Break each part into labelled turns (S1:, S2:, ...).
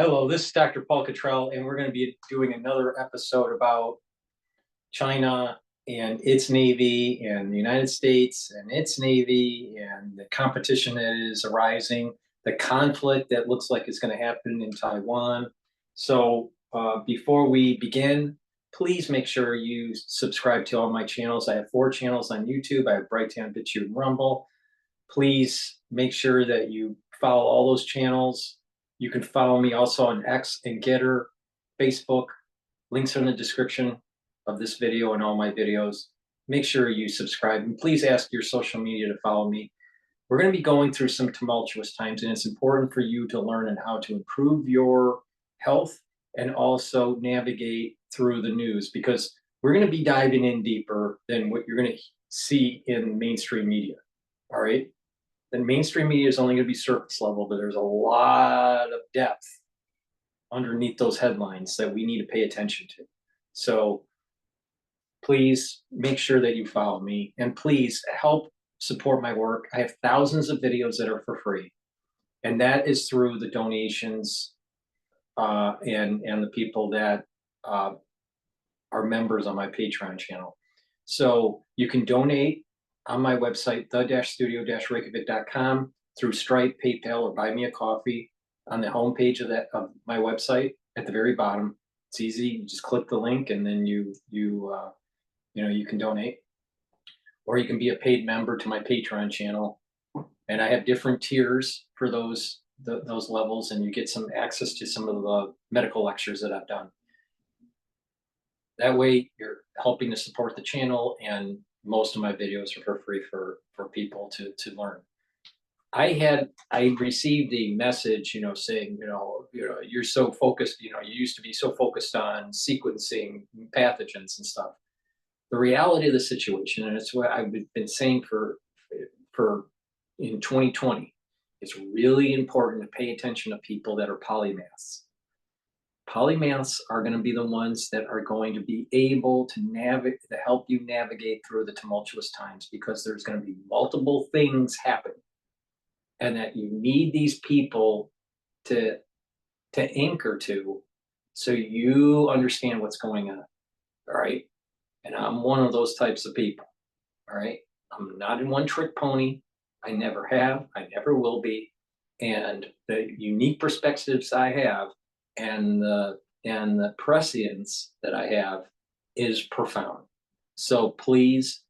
S1: Hello, this is Dr. Paul Cottrell, and we're going to be doing another episode about China and its Navy and the United States and its Navy and the competition that is arising, the conflict that looks like it's going to happen in Taiwan. So before we begin, please make sure you subscribe to all my channels. I have 4 channels on YouTube. I have Brighteon, Bitchute, and Rumble. Please make sure that you follow all those channels. You can follow me also on X and GETTR, Facebook. Links are in the description of this video and all my videos. Make sure you subscribe, and please ask your social media to follow me. We're going to be going through some tumultuous times, and it's important for you to learn on how to improve your health and also navigate through the news, because we're going to be diving in deeper than what you're going to see in mainstream media. All right? Then mainstream media is only going to be surface level, but there's a lot of depth underneath those headlines that we need to pay attention to. So please make sure that you follow me, and please help support my work. I have thousands of videos that are for free, and that is through the donations and the people that are members on my Patreon channel. So you can donate on my website, the-studio-reykjavik.com, through Stripe, PayPal, or Buy Me a Coffee on the homepage of my website at the very bottom. It's easy. You just click the link, and then you can donate. Or you can be a paid member to my Patreon channel, and I have different tiers for those levels, and you get some access to some of the medical lectures that I've done. That way, you're helping to support the channel, and most of my videos are for free for people to learn. I received a message, saying, you're so focused, you used to be so focused on sequencing pathogens and stuff. The reality of the situation, and it's what I've been saying for in 2020, it's really important to pay attention to people that are polymaths. Polymaths are going to be the ones that are going to be able to help you navigate through the tumultuous times, because there's going to be multiple things happen, and that you need these people to anchor to, so you understand what's going on. All right. And I'm one of those types of people. All right. I'm not a one-trick pony. I never have. I never will be. And the unique perspectives I have and the prescience that I have is profound. So please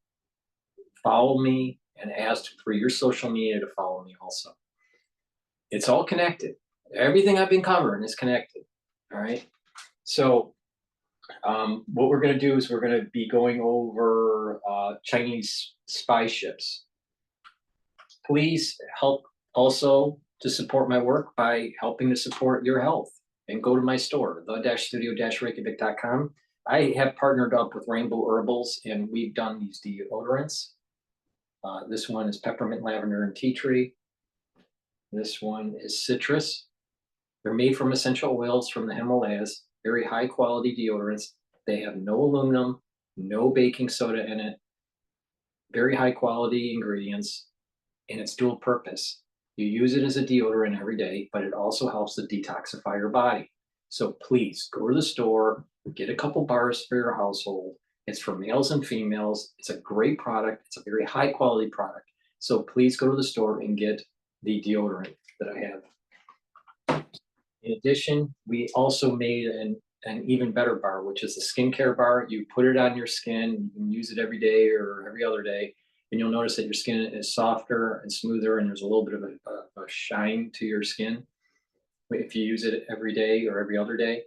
S1: follow me, and ask for your social media to follow me also. It's all connected. Everything I've been covering is connected. All right. So what we're going to do is we're going to be going over Chinese spy ships. Please help also to support my work by helping to support your health, and go to my store, the-studio-reykjavik.com. I have partnered up with Rainbow Herbals, and we've done these deodorants. This one is peppermint, lavender, and tea tree. This one is citrus. They're made from essential oils from the Himalayas. Very high quality deodorants. They have no aluminum, no baking soda in it. Very high quality ingredients, and it's dual purpose. You use it as a deodorant every day, but it also helps to detoxify your body. So please go to the store, get a couple bars for your household. It's for males and females. It's a great product. It's a very high quality product. So please go to the store and get the deodorant that I have. In addition, we also made an even better bar, which is a skincare bar. You put it on your skin. You can use it every day or every other day, and you'll notice that your skin is softer and smoother, and there's a little bit of a shine to your skin if you use it every day or every other day.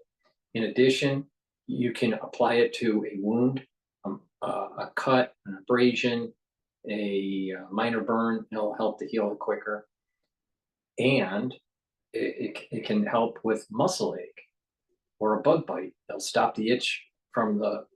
S1: In addition, you can apply it to a wound, a cut, an abrasion, a minor burn. It'll help to heal it quicker. And it can help with muscle ache or a bug bite. It'll stop the itch from the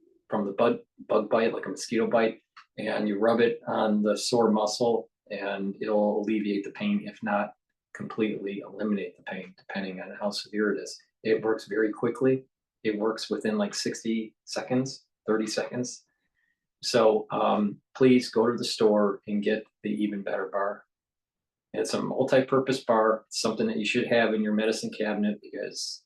S1: bug bite, like a mosquito bite, and you rub it on the sore muscle, and it'll alleviate the pain, if not completely eliminate the pain, depending on how severe it is. It works very quickly. It works within like 60 seconds, 30 seconds. So please go to the store and get the Even Better bar. It's a multi-purpose bar, something that you should have in your medicine cabinet because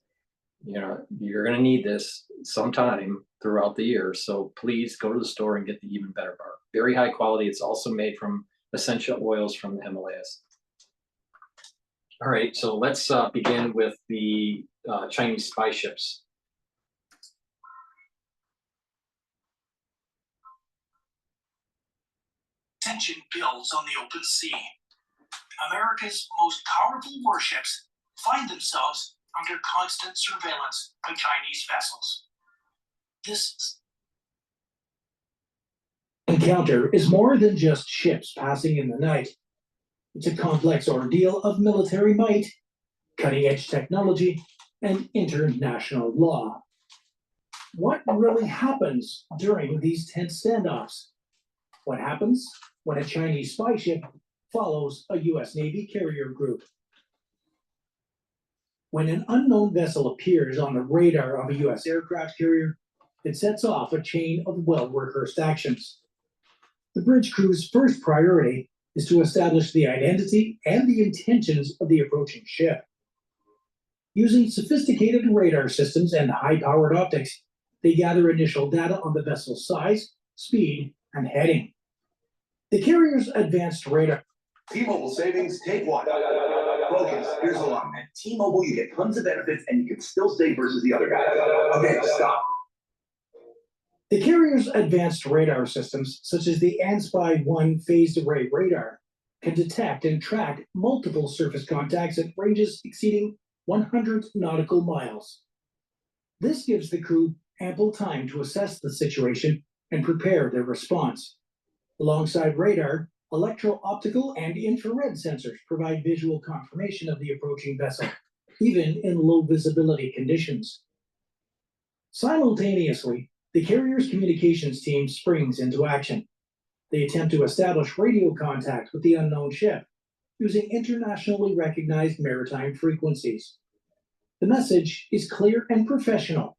S1: you're going to need this sometime throughout the year. So please go to the store and get the Even Better bar. Very high quality. It's also made from essential oils from the Himalayas. All right, so let's begin with the Chinese spy ships.
S2: Tension builds on the open sea. America's most powerful warships find themselves under constant surveillance by Chinese vessels. This encounter is more than just ships passing in the night. It's a complex ordeal of military might, cutting-edge technology, and international law. What really happens during these tense standoffs? What happens when a Chinese spy ship follows a U.S. Navy carrier group? When an unknown vessel appears on the radar of a U.S. aircraft carrier, it sets off a chain of well-rehearsed actions. The bridge crew's first priority is to establish the identity and the intentions of the approaching ship. Using sophisticated radar systems and high-powered optics, they gather initial data on the vessel's size, speed, and heading. The carrier's advanced radar.
S3: T-Mobile savings, take one. Focus, here's a lot. At T-Mobile, you get tons of benefits and you can still save versus the other guys. Okay, stop.
S2: The carrier's advanced radar systems, such as the ANSPY-1 phased array radar, can detect and track multiple surface contacts at ranges exceeding 100 nautical miles. This gives the crew ample time to assess the situation and prepare their response. Alongside radar, electro-optical and infrared sensors provide visual confirmation of the approaching vessel, even in low visibility conditions. Simultaneously, the carrier's communications team springs into action. They attempt to establish radio contact with the unknown ship using internationally recognized maritime frequencies. The message is clear and professional.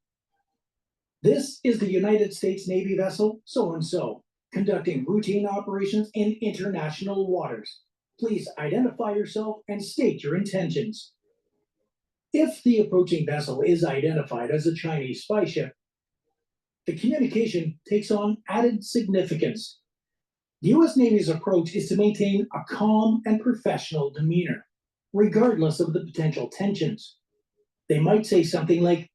S2: This is the United States Navy vessel so-and-so, conducting routine operations in international waters. Please identify yourself and state your intentions. If the approaching vessel is identified as a Chinese spy ship, the communication takes on added significance. The U.S. Navy's approach is to maintain a calm and professional demeanor, regardless of the potential tensions. They might say something like,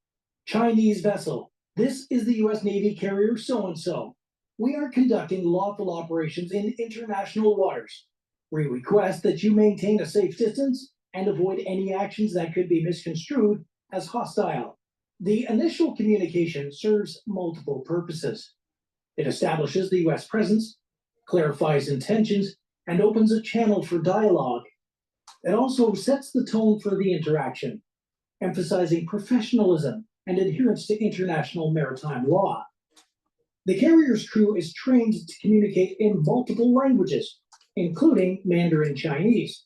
S2: "Chinese vessel, this is the U.S. Navy carrier so-and-so. We are conducting lawful operations in international waters. We request that you maintain a safe distance and avoid any actions that could be misconstrued as hostile." The initial communication serves multiple purposes. It establishes the U.S. presence, clarifies intentions, and opens a channel for dialogue. It also sets the tone for the interaction, emphasizing professionalism and adherence to international maritime law. The carrier's crew is trained to communicate in multiple languages, including Mandarin Chinese,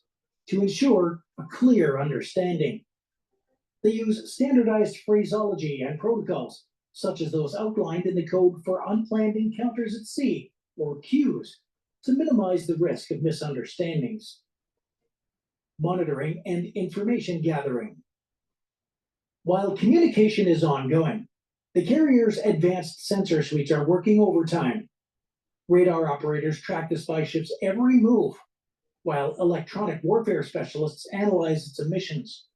S2: to ensure a clear understanding. They use standardized phraseology and protocols, such as those outlined in the Code for Unplanned Encounters at Sea, or CUES, to minimize the risk of misunderstandings. Monitoring and information gathering. While communication is ongoing, the carrier's advanced sensor suites are working overtime. Radar operators track the spy ship's every move, while electronic warfare specialists analyze its emissions.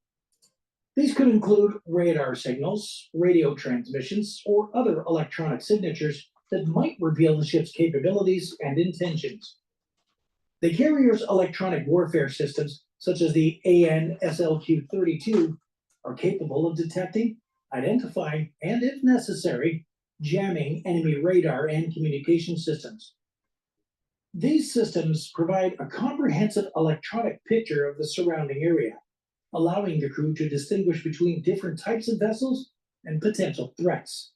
S2: These could include radar signals, radio transmissions, or other electronic signatures that might reveal the ship's capabilities and intentions. The carrier's electronic warfare systems, such as the AN/SLQ-32, are capable of detecting, identifying, and if necessary, jamming enemy radar and communication systems. These systems provide a comprehensive electronic picture of the surrounding area, allowing the crew to distinguish between different types of vessels and potential threats.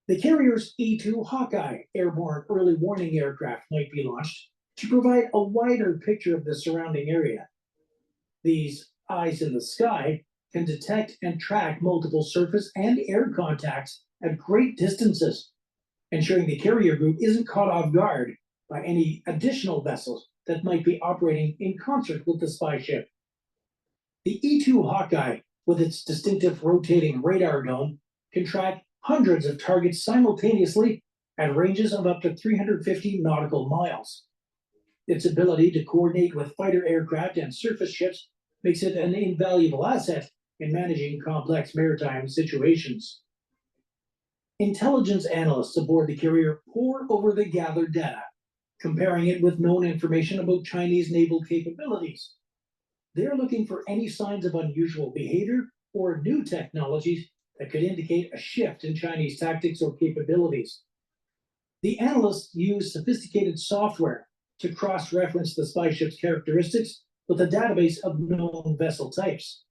S2: The carrier's E-2 Hawkeye airborne early warning aircraft might be launched to provide a wider picture of the surrounding area. These eyes in the sky can detect and track multiple surface and air contacts at great distances, ensuring the carrier group isn't caught off guard by any additional vessels that might be operating in concert with the spy ship. The E-2 Hawkeye, with its distinctive rotating radar dome, can track hundreds of targets simultaneously at ranges of up to 350 nautical miles. Its ability to coordinate with fighter aircraft and surface ships makes it an invaluable asset in managing complex maritime situations. Intelligence analysts aboard the carrier pore over the gathered data, comparing it with known information about Chinese naval capabilities. They're looking for any signs of unusual behavior or new technologies that could indicate a shift in Chinese tactics or capabilities. The analysts use sophisticated software to cross-reference the spy ship's characteristics with a database of known vessel types.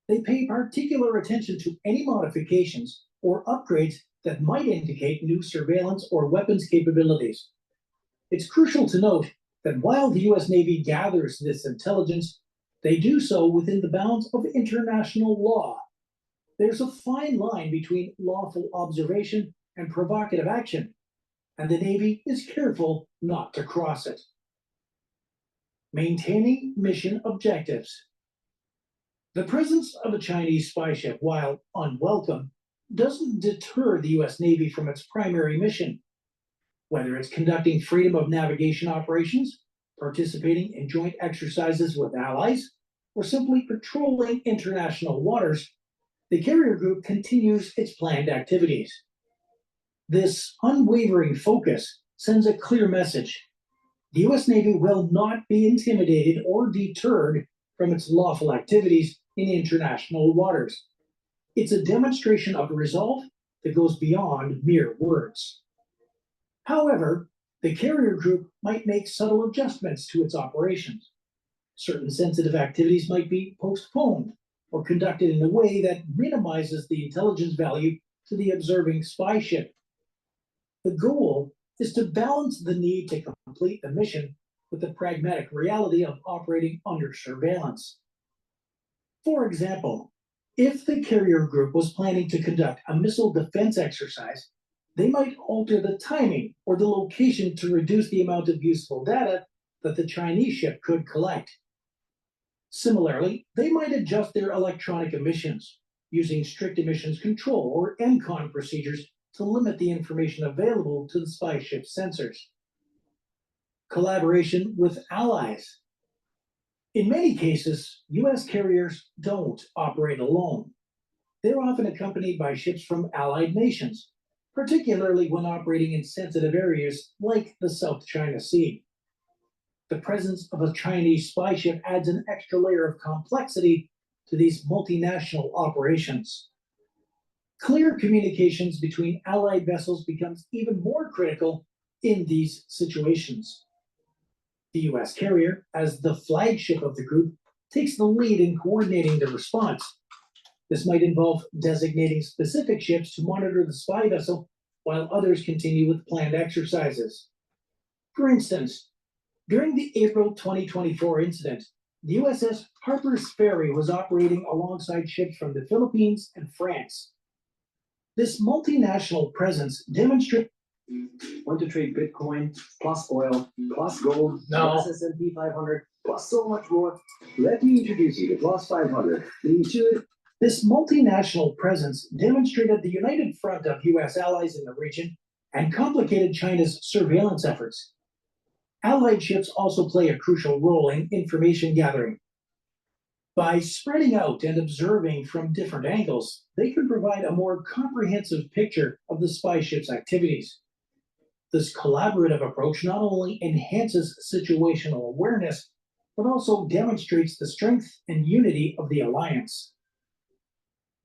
S2: They pay particular attention to any modifications or upgrades that might indicate new surveillance or weapons capabilities. It's crucial to note that while the US Navy gathers this intelligence, they do so within the bounds of international law. There's a fine line between lawful observation and provocative action, and the Navy is careful not to cross it. Maintaining mission objectives. The presence of a Chinese spy ship, while unwelcome, doesn't deter the US Navy from its primary mission. Whether it's conducting freedom of navigation operations, participating in joint exercises with allies, or simply patrolling international waters, the carrier group continues its planned activities. This unwavering focus sends a clear message. The US Navy will not be intimidated or deterred from its lawful activities in international waters. It's a demonstration of resolve that goes beyond mere words. However, the carrier group might make subtle adjustments to its operations. Certain sensitive activities might be postponed or conducted in a way that minimizes the intelligence value to the observing spy ship. The goal is to balance the need to complete the mission with the pragmatic reality of operating under surveillance. For example, if the carrier group was planning to conduct a missile defense exercise, they might alter the timing or the location to reduce the amount of useful data that the Chinese ship could collect. Similarly, they might adjust their electronic emissions using strict emissions control or ENCON procedures to limit the information available to the spy ship's sensors. Collaboration with allies. In many cases, US carriers don't operate alone. They're often accompanied by ships from allied nations, particularly when operating in sensitive areas like the South China Sea. The presence of a Chinese spy ship adds an extra layer of complexity to these multinational operations. Clear communications between allied vessels becomes even more critical in these situations. The US carrier, as the flagship of the group, takes the lead in coordinating the response. This might involve designating specific ships to monitor the spy vessel while others continue with planned exercises. For instance, during the April 2024 incident, the USS Harper's Ferry was operating alongside ships from the Philippines and France. This multinational presence demonstrates.
S4: Want to trade Bitcoin, plus oil, plus gold, plus S&P 500, plus so much more? Let me introduce you to Plus 500. Bitchute.
S2: This multinational presence demonstrated the united front of US allies in the region and complicated China's surveillance efforts. Allied ships also play a crucial role in information gathering. By spreading out and observing from different angles, they can provide a more comprehensive picture of the spy ship's activities. This collaborative approach not only enhances situational awareness, but also demonstrates the strength and unity of the alliance.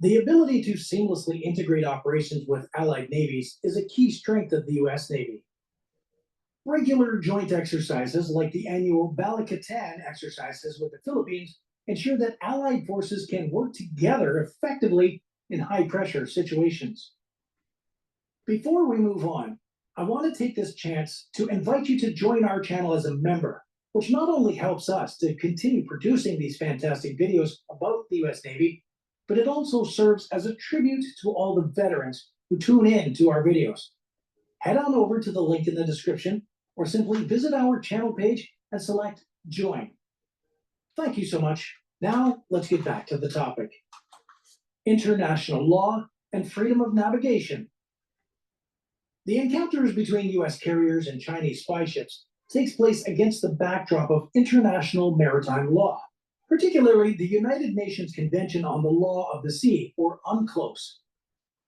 S2: The ability to seamlessly integrate operations with allied navies is a key strength of the US Navy. Regular joint exercises like the annual Balikatan exercises with the Philippines ensure that allied forces can work together effectively in high-pressure situations. Before we move on, I want to take this chance to invite you to join our channel as a member, which not only helps us to continue producing these fantastic videos about the US Navy, but it also serves as a tribute to all the veterans who tune in to our videos. Head on over to the link in the description, or simply visit our channel page and select Join. Thank you so much. Now let's get back to the topic. International law and freedom of navigation. The encounters between US carriers and Chinese spy ships takes place against the backdrop of international maritime law, particularly the United Nations Convention on the Law of the Sea, or UNCLOS.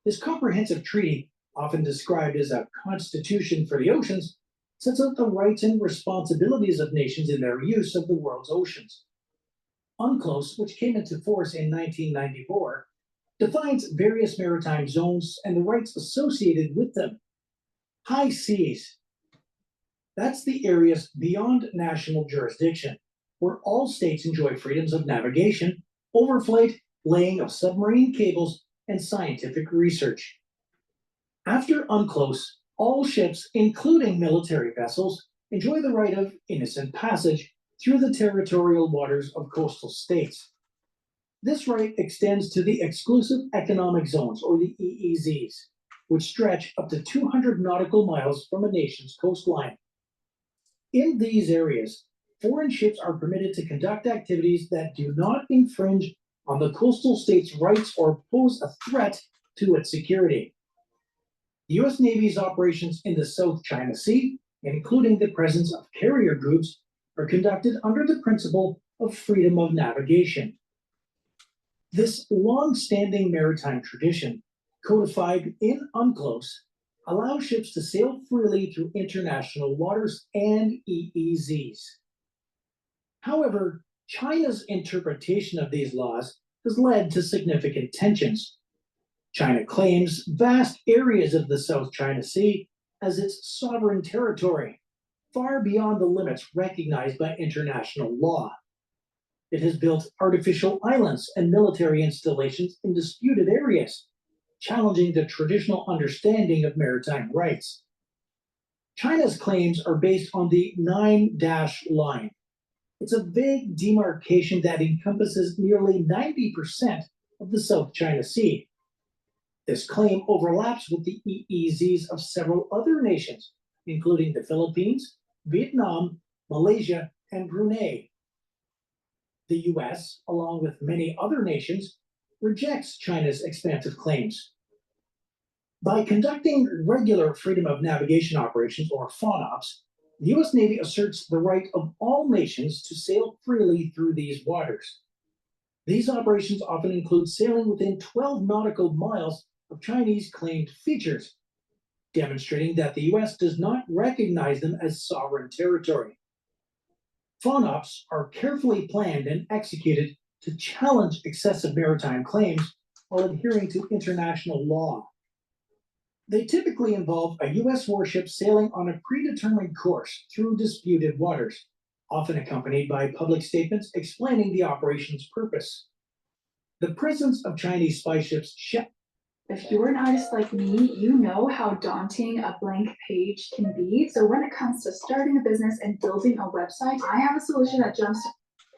S2: This comprehensive treaty, often described as a constitution for the oceans, sets out the rights and responsibilities of nations in their use of the world's oceans. UNCLOS, which came into force in 1994, defines various maritime zones and the rights associated with them. High seas. That's the areas beyond national jurisdiction, where all states enjoy freedoms of navigation, overflight, laying of submarine cables, and scientific research. After UNCLOS, all ships, including military vessels, enjoy the right of innocent passage through the territorial waters of coastal states. This right extends to the exclusive economic zones, or the EEZs, which stretch up to 200 nautical miles from a nation's coastline. In these areas, foreign ships are permitted to conduct activities that do not infringe on the coastal state's rights or pose a threat to its security. The U.S. Navy's operations in the South China Sea, including the presence of carrier groups, are conducted under the principle of freedom of navigation. This long-standing maritime tradition, codified in UNCLOS, allows ships to sail freely through international waters and EEZs. However, China's interpretation of these laws has led to significant tensions. China claims vast areas of the South China Sea as its sovereign territory, far beyond the limits recognized by international law. It has built artificial islands and military installations in disputed areas, challenging the traditional understanding of maritime rights. China's claims are based on the 9-dash line. It's a vague demarcation that encompasses nearly 90% of the South China Sea. This claim overlaps with the EEZs of several other nations, including the Philippines, Vietnam, Malaysia, and Brunei. The US, along with many other nations, rejects China's expansive claims. By conducting regular freedom of navigation operations, or FONOPs, the US Navy asserts the right of all nations to sail freely through these waters. These operations often include sailing within 12 nautical miles of Chinese claimed features, demonstrating that the US does not recognize them as sovereign territory. FONOPs are carefully planned and executed to challenge excessive maritime claims while adhering to international law. They typically involve a US warship sailing on a predetermined course through disputed waters, often accompanied by public statements explaining the operation's purpose. The presence of Chinese spy ships.
S5: If you're an artist like me, you know how daunting a blank page can be. So when it comes to starting a business and building a website, I have a solution that jumps.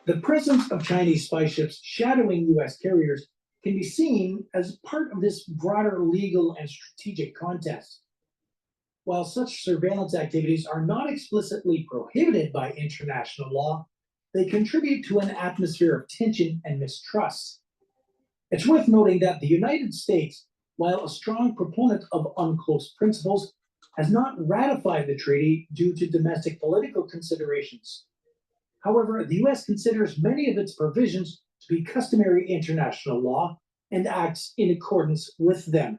S2: The presence of Chinese spy ships shadowing US carriers can be seen as part of this broader legal and strategic contest. While such surveillance activities are not explicitly prohibited by international law, they contribute to an atmosphere of tension and mistrust. It's worth noting that the United States, while a strong proponent of UNCLOS principles, has not ratified the treaty due to domestic political considerations. However, the US considers many of its provisions to be customary international law and acts in accordance with them.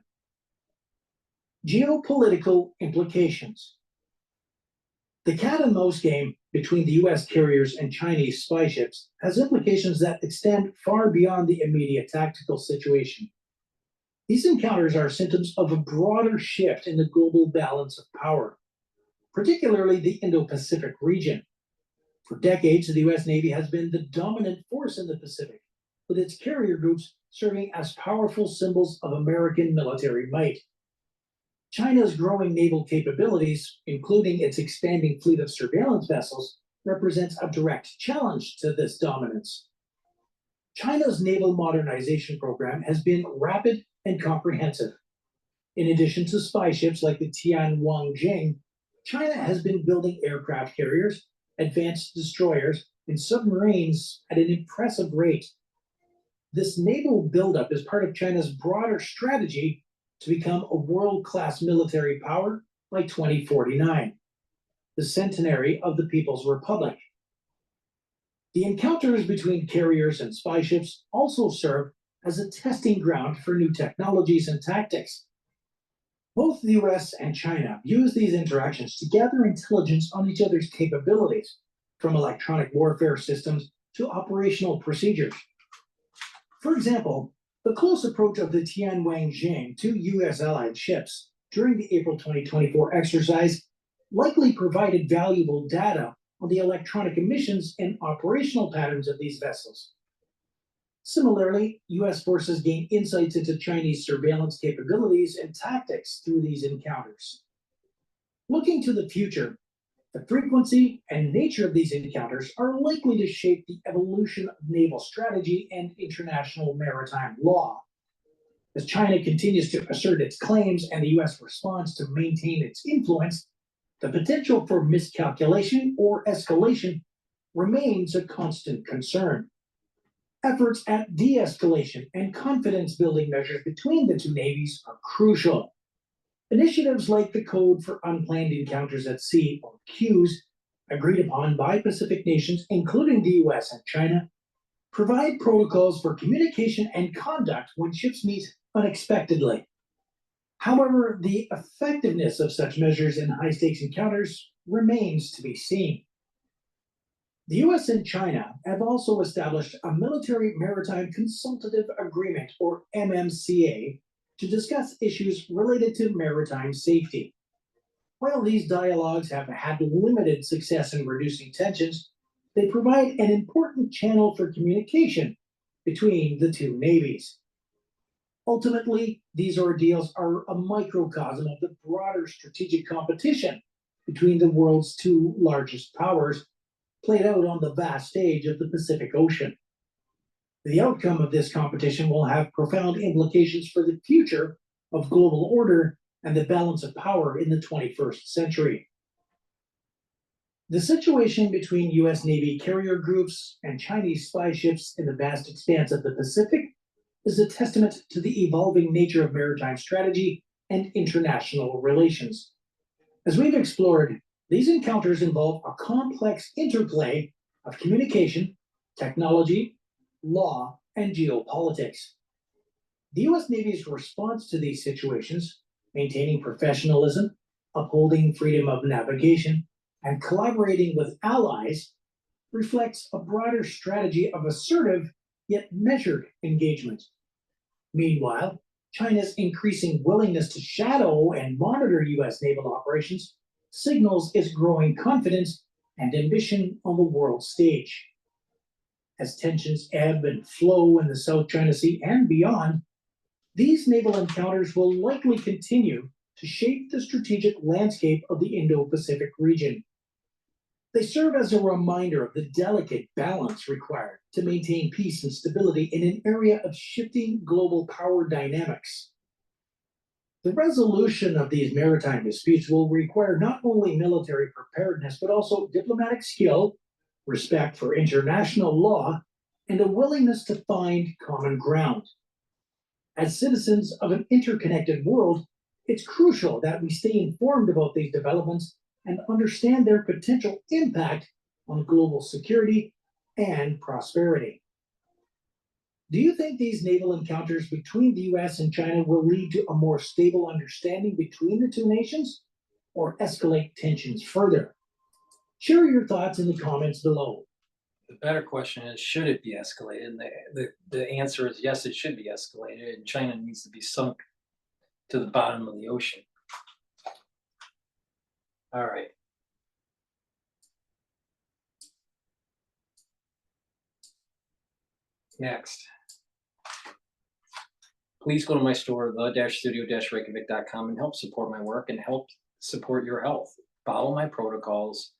S2: Geopolitical implications. The cat and mouse game between the US carriers and Chinese spy ships has implications that extend far beyond the immediate tactical situation. These encounters are symptoms of a broader shift in the global balance of power, particularly the Indo-Pacific region. For decades, the US Navy has been the dominant force in the Pacific, with its carrier groups serving as powerful symbols of American military might. China's growing naval capabilities, including its expanding fleet of surveillance vessels, represents a direct challenge to this dominance. China's naval modernization program has been rapid and comprehensive. In addition to spy ships like the Tianwang-Jing, China has been building aircraft carriers, advanced destroyers, and submarines at an impressive rate. This naval buildup is part of China's broader strategy to become a world-class military power by 2049, the centenary of the People's Republic. The encounters between carriers and spy ships also serve as a testing ground for new technologies and tactics. Both the US and China use these interactions to gather intelligence on each other's capabilities, from electronic warfare systems to operational procedures. For example, the close approach of the Tianwang-Jing to US allied ships during the April 2024 exercise likely provided valuable data on the electronic emissions and operational patterns of these vessels. Similarly, US forces gain insights into Chinese surveillance capabilities and tactics through these encounters. Looking to the future, the frequency and nature of these encounters are likely to shape the evolution of naval strategy and international maritime law. As China continues to assert its claims and the US responds to maintain its influence, the potential for miscalculation or escalation remains a constant concern. Efforts at de-escalation and confidence-building measures between the two navies are crucial. Initiatives like the Code for Unplanned Encounters at Sea, or CUES, agreed upon by Pacific nations, including the US and China, provide protocols for communication and conduct when ships meet unexpectedly. However, the effectiveness of such measures in high-stakes encounters remains to be seen. The US and China have also established a Military Maritime Consultative Agreement, or MMCA, to discuss issues related to maritime safety. While these dialogues have had limited success in reducing tensions, they provide an important channel for communication between the two navies. Ultimately, these ordeals are a microcosm of the broader strategic competition between the world's two largest powers, played out on the vast stage of the Pacific Ocean. The outcome of this competition will have profound implications for the future of global order and the balance of power in the 21st century. The situation between US Navy carrier groups and Chinese spy ships in the vast expanse of the Pacific is a testament to the evolving nature of maritime strategy and international relations. As we've explored, these encounters involve a complex interplay of communication, technology, law, and geopolitics. The US Navy's response to these situations, maintaining professionalism, upholding freedom of navigation, and collaborating with allies, reflects a broader strategy of assertive yet measured engagement. Meanwhile, China's increasing willingness to shadow and monitor US naval operations signals its growing confidence and ambition on the world stage. As tensions ebb and flow in the South China Sea and beyond, these naval encounters will likely continue to shape the strategic landscape of the Indo-Pacific region. They serve as a reminder of the delicate balance required to maintain peace and stability in an area of shifting global power dynamics. The resolution of these maritime disputes will require not only military preparedness, but also diplomatic skill, respect for international law, and a willingness to find common ground. As citizens of an interconnected world, it's crucial that we stay informed about these developments and understand their potential impact on global security and prosperity. Do you think these naval encounters between the US and China will lead to a more stable understanding between the two nations, or escalate tensions further? Share your thoughts in the comments below.
S1: The better question is, should it be escalated? And the answer is yes, it should be escalated, and China needs to be sunk to the bottom of the ocean. All right. Next. Please go to my store, the-studio-reykjavik.com, and help support my work and help support your health. Follow my protocols.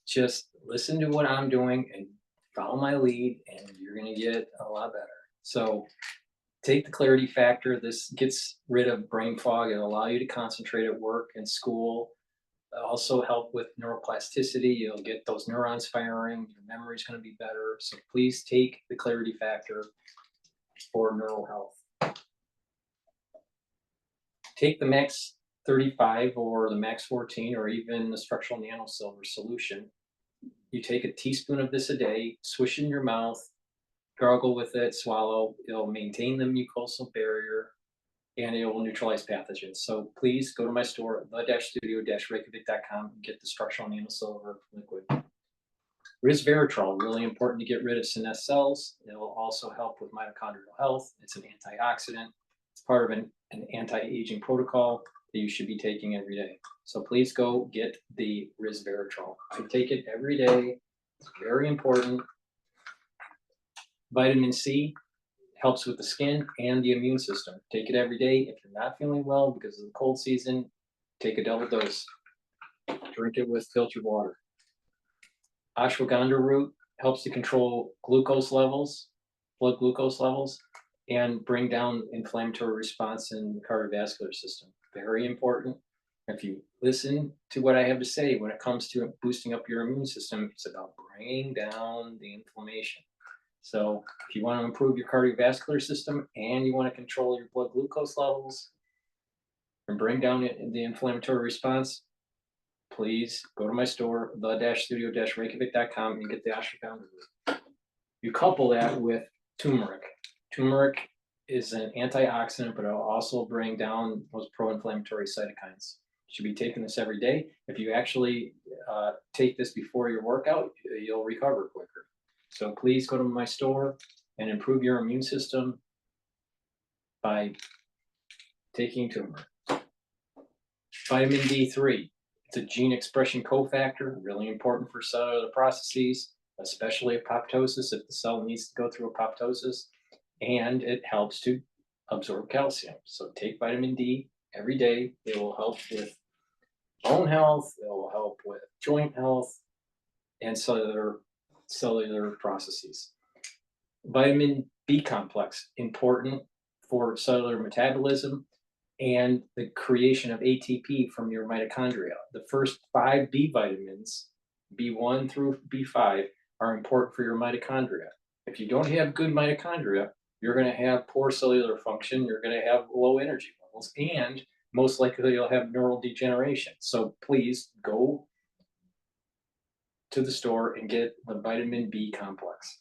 S1: Just listen to what I'm doing and follow my lead, and you're going to get a lot better. So take the clarity factor. This gets rid of brain fog. It'll allow you to concentrate at work and school. also help with neuroplasticity. You'll get those neurons firing. Your memory's going to be better. So please take the Clarity Factor for neural health. Take the Max 35 or the Max 14 or even the structural nano silver solution. You take a teaspoon of this a day, swish in your mouth, gargle with it, swallow. It'll maintain the mucosal barrier and it will neutralize pathogens. So please go to my store, the-studio-reykjavik.com, and get the structural nano silver liquid. Resveratrol, really important to get rid of senesced cells. It will also help with mitochondrial health. It's an antioxidant. It's part of an anti-aging protocol that you should be taking every day. So please go get the resveratrol. I take it every day. It's very important. Vitamin C helps with the skin and the immune system. Take it every day. If you're not feeling well because of the cold season, take a double dose. Drink it with filtered water. Ashwagandha root helps to control glucose levels, blood glucose levels, and bring down inflammatory response in the cardiovascular system. Very important. If you listen to what I have to say when it comes to boosting up your immune system, it's about bringing down the inflammation. So if you want to improve your cardiovascular system and you want to control your blood glucose levels and bring down the inflammatory response, please go to my store, the-studio-reykjavik.com, and get the ashwagandha root. You couple that with turmeric. Turmeric is an antioxidant, but it'll also bring down those pro-inflammatory cytokines. You should be taking this every day. If you actually take this before your workout, you'll recover quicker. So please go to my store and improve your immune system by taking turmeric. Vitamin D3. It's a gene expression cofactor, really important for cellular processes, especially apoptosis if the cell needs to go through apoptosis, and it helps to absorb calcium. So take vitamin D every day. It will help with bone health, it will help with joint health, and cellular processes. Vitamin B complex, important for cellular metabolism and the creation of ATP from your mitochondria. The first 5 B vitamins, B1 through B5, are important for your mitochondria. If you don't have good mitochondria, you're going to have poor cellular function, you're going to have low energy levels, and most likely you'll have neural degeneration. So please go to the store and get the vitamin B complex.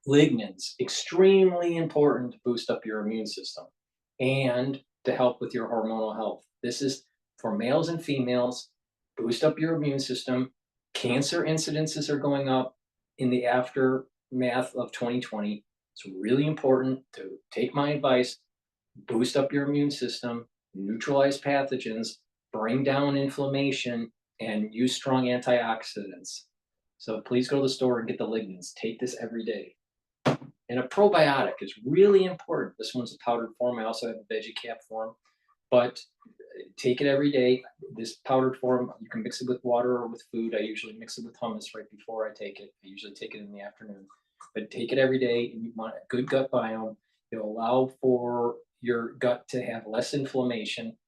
S1: Lignans, extremely important to boost up your immune system and to help with your hormonal health. This is for males and females, boost up your immune system. Cancer incidences are going up in the aftermath of 2020. It's really important to take my advice, boost up your immune system, neutralize pathogens, bring down inflammation, and use strong antioxidants. So please go to the store and get the lignans. Take this every day. And a probiotic is really important. This one's a powdered form. I also have a veggie cap form, but take it every day. This powdered form, you can mix it with water or with food. I usually mix it with hummus right before I take it. I usually take it in the afternoon, but take it every day. And you want a good gut biome. It'll allow for your gut to have less inflammation.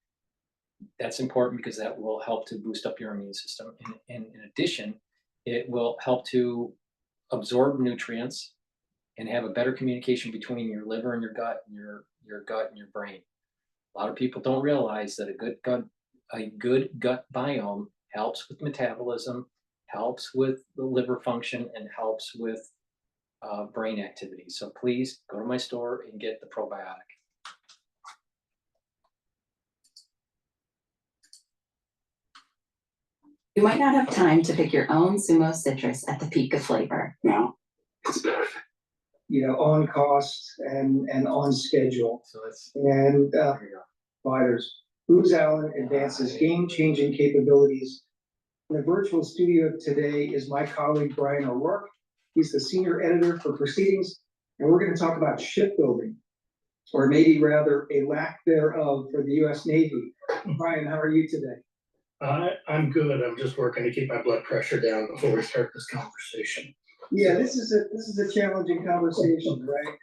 S1: That's important because that will help to boost up your immune system. And in addition, it will help to absorb nutrients and have a better communication between your liver and your gut and your gut and your brain. A lot of people don't realize that a good gut biome helps with metabolism, helps with the liver function, and helps with brain activity. So please go to my store and get the probiotic.
S6: You might not have time to pick your own Sumo citrus at the peak of flavor.
S3: Now, it's better.
S7: On cost and on schedule.
S1: So that's
S7: And
S1: there you go.
S7: providers. Booz Allen advances game-changing capabilities. In the virtual studio today is my colleague, Brian O'Rourke. He's the senior editor for Proceedings, and we're going to talk about shipbuilding, or maybe rather a lack thereof for the U.S. Navy. Brian, how are you today?
S2: I'm good. I'm just working to keep my blood pressure down before we start this conversation.
S7: Yeah, this is a challenging conversation, right?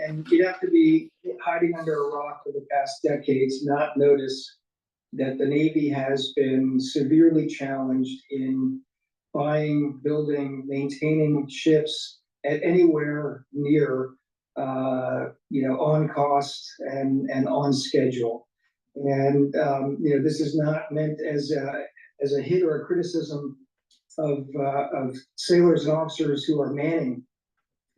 S7: And you'd have to be hiding under a rock for the past decades, not notice that the Navy has been severely challenged in buying, building, maintaining ships at anywhere near, on cost and on schedule. And, this is not meant as a hit or a criticism of sailors and officers who are manning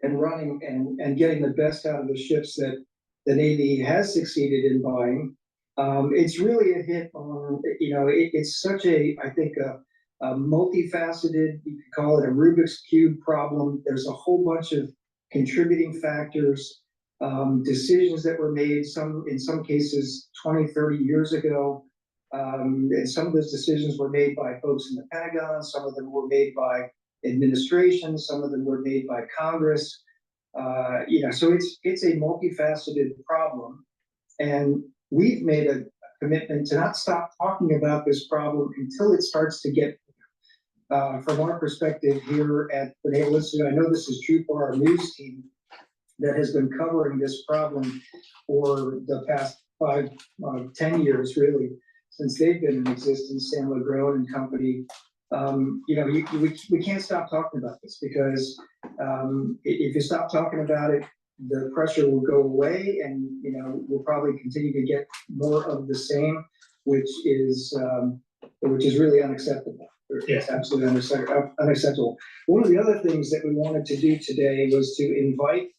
S7: and running and getting the best out of the ships that the Navy has succeeded in buying. It's really a hit on, it's such I think, a multifaceted, you could call it a Rubik's Cube problem. There's a whole bunch of contributing factors, decisions that were made, in some cases 20, 30 years ago. And some of those decisions were made by folks in the Pentagon, some of them were made by administration, some of them were made by Congress. So it's a multifaceted problem. And we've made a commitment to not stop talking about this problem until it starts to get, from our perspective here at the Naval Institute. I know this is true for our news team that has been covering this problem for the past 10 years, really, since they've been in existence, Sam LeGrone and company. We can't stop talking about this because if you stop talking about it, the pressure will go away, and we'll probably continue to get more of the same, which is really unacceptable. It's absolutely unacceptable. One of the other things that we wanted to do today was to invite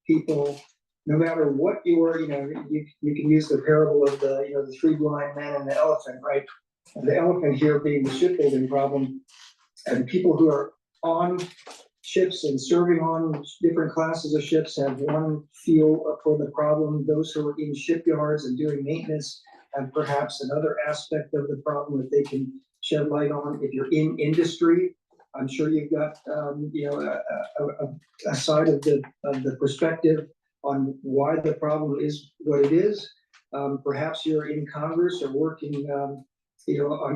S7: people, no matter what you were, you can use the parable of the three blind men and the elephant, right? And the elephant here being the shipbuilding problem, and people who are on ships and serving on different classes of ships have one feel for the problem. Those who are in shipyards and doing maintenance have perhaps another aspect of the problem that they can shed light on. If you're in industry, I'm sure you've got a side of the perspective on why the problem is what it is. Perhaps you're in Congress or working on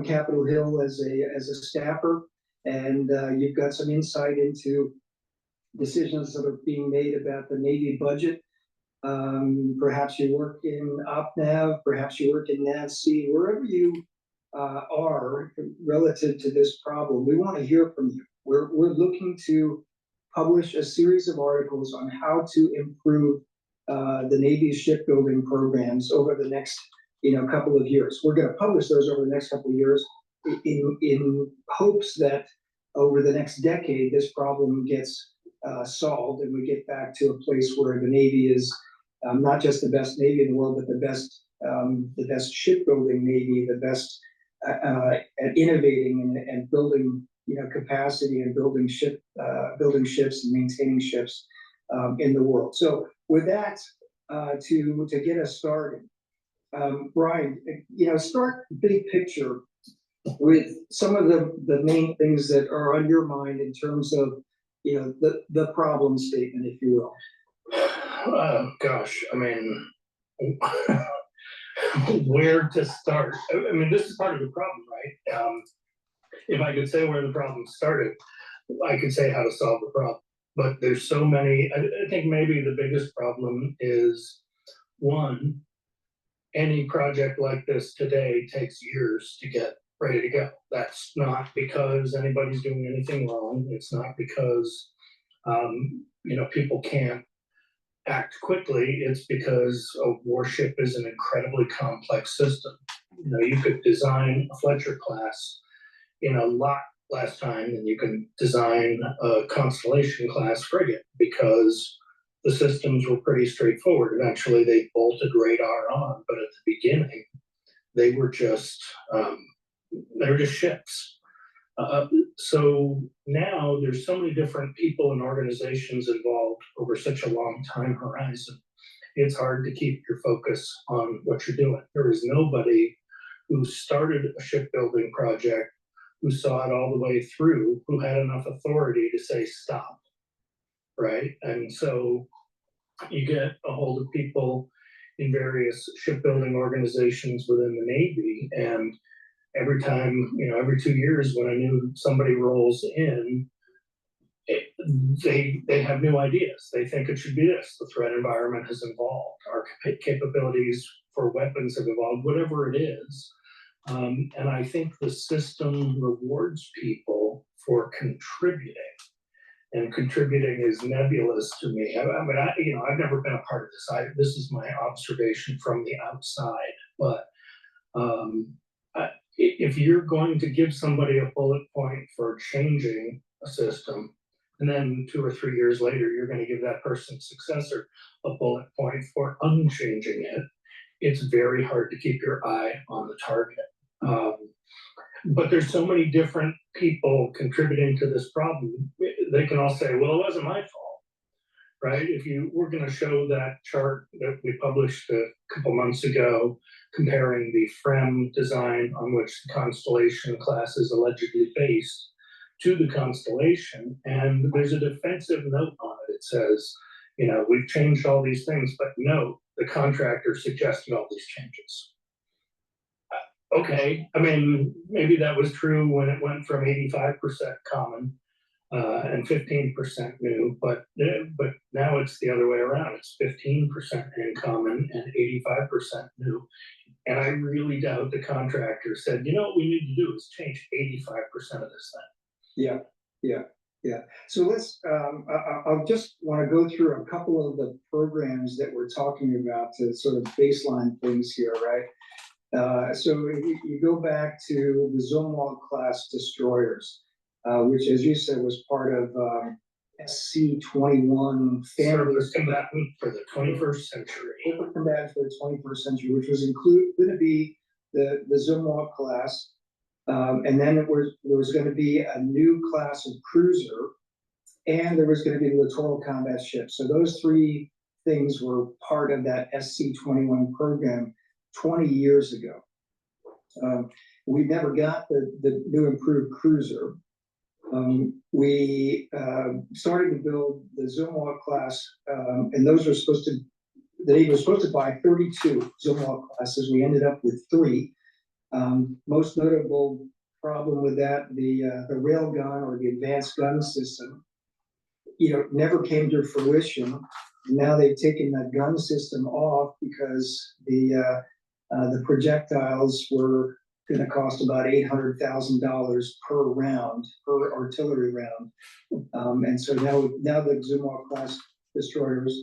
S7: Capitol Hill as a staffer, and you've got some insight into decisions that are being made about the Navy budget. Perhaps you work in OpNav, perhaps you work in NAVC, wherever you are relative to this problem. We want to hear from you. We're looking to publish a series of articles on how to improve the Navy's shipbuilding programs over the next couple of years. We're going to publish those over the next couple of years in hopes that over the next decade this problem gets solved and we get back to a place where the Navy is not just the best Navy in the world, but the best shipbuilding Navy, the best at innovating and building capacity and building ships and maintaining ships in the world. So with that, to get us started, Brian, start big picture with some of the main things that are on your mind in terms of the problem statement, if you will.
S8: Gosh, I mean, where to start? I mean, this is part of the problem, right? If I could say where the problem started, I could say how to solve the problem. But there's so many. I think maybe the biggest problem is, one, any project like this today takes years to get ready to go. That's not because anybody's doing anything wrong. It's not because people can't act quickly. It's because a warship is an incredibly complex system. You could design a Fletcher class in a lot less time than you can design a Constellation class frigate, because the systems were pretty straightforward. Eventually they bolted radar on, but at the beginning they were just ships. So now there's so many different people and organizations involved over such a long time horizon. It's hard to keep your focus on what you're doing. There is nobody who started a shipbuilding project, who saw it all the way through, who had enough authority to say stop, right? And so you get a hold of people in various shipbuilding organizations within the Navy, and every time, every 2 years when a new somebody rolls in, they have new ideas. They think it should be this. The threat environment has evolved. Our capabilities for weapons have evolved, whatever it is. And I think the system rewards people for contributing. And contributing is nebulous to me. I've never been a part of this. This is my observation from the outside. But if you're going to give somebody a bullet point for changing a system, and then 2 or 3 years later, you're going to give that person's successor a bullet point for unchanging it, it's very hard to keep your eye on the target. But there's so many different people contributing to this problem. They can all say, well, it wasn't my fault, right? If you were going to show that chart that we published a couple months ago, comparing the FREM design on which the Constellation class is allegedly based to the Constellation, and there's a defensive note on it. It says, we've changed all these things, but no, the contractor suggested all these changes. Okay, maybe that was true when it went from 85% common and 15% new, but now it's the other way around. It's 15% in common and 85% new. And I really doubt the contractor said, what we need to do is change 85% of this thing.
S7: Yeah. So let's, I'll just want to go through a couple of the programs that we're talking about to sort of baseline things here, right? So you go back to the Zumwalt class destroyers, which, as you said, was part of SC-21 family.
S8: Service combatant for the 21st century.
S7: Service combatant for the 21st century, which was going to be the Zumwalt class. And then there was going to be a new class of cruiser, and there was going to be the littoral combat ship. So those three things were part of that SC-21 program 20 years ago. We never got the new improved cruiser. We started to build the Zumwalt class, and those were the Navy was supposed to buy 32 Zumwalt classes. We ended up with 3. Most notable problem with that, the rail gun or the advanced gun system, never came to fruition. Now they've taken that gun system off because the projectiles were going to cost about $800,000 per round, per artillery round. And so now the Zumwalt class destroyers,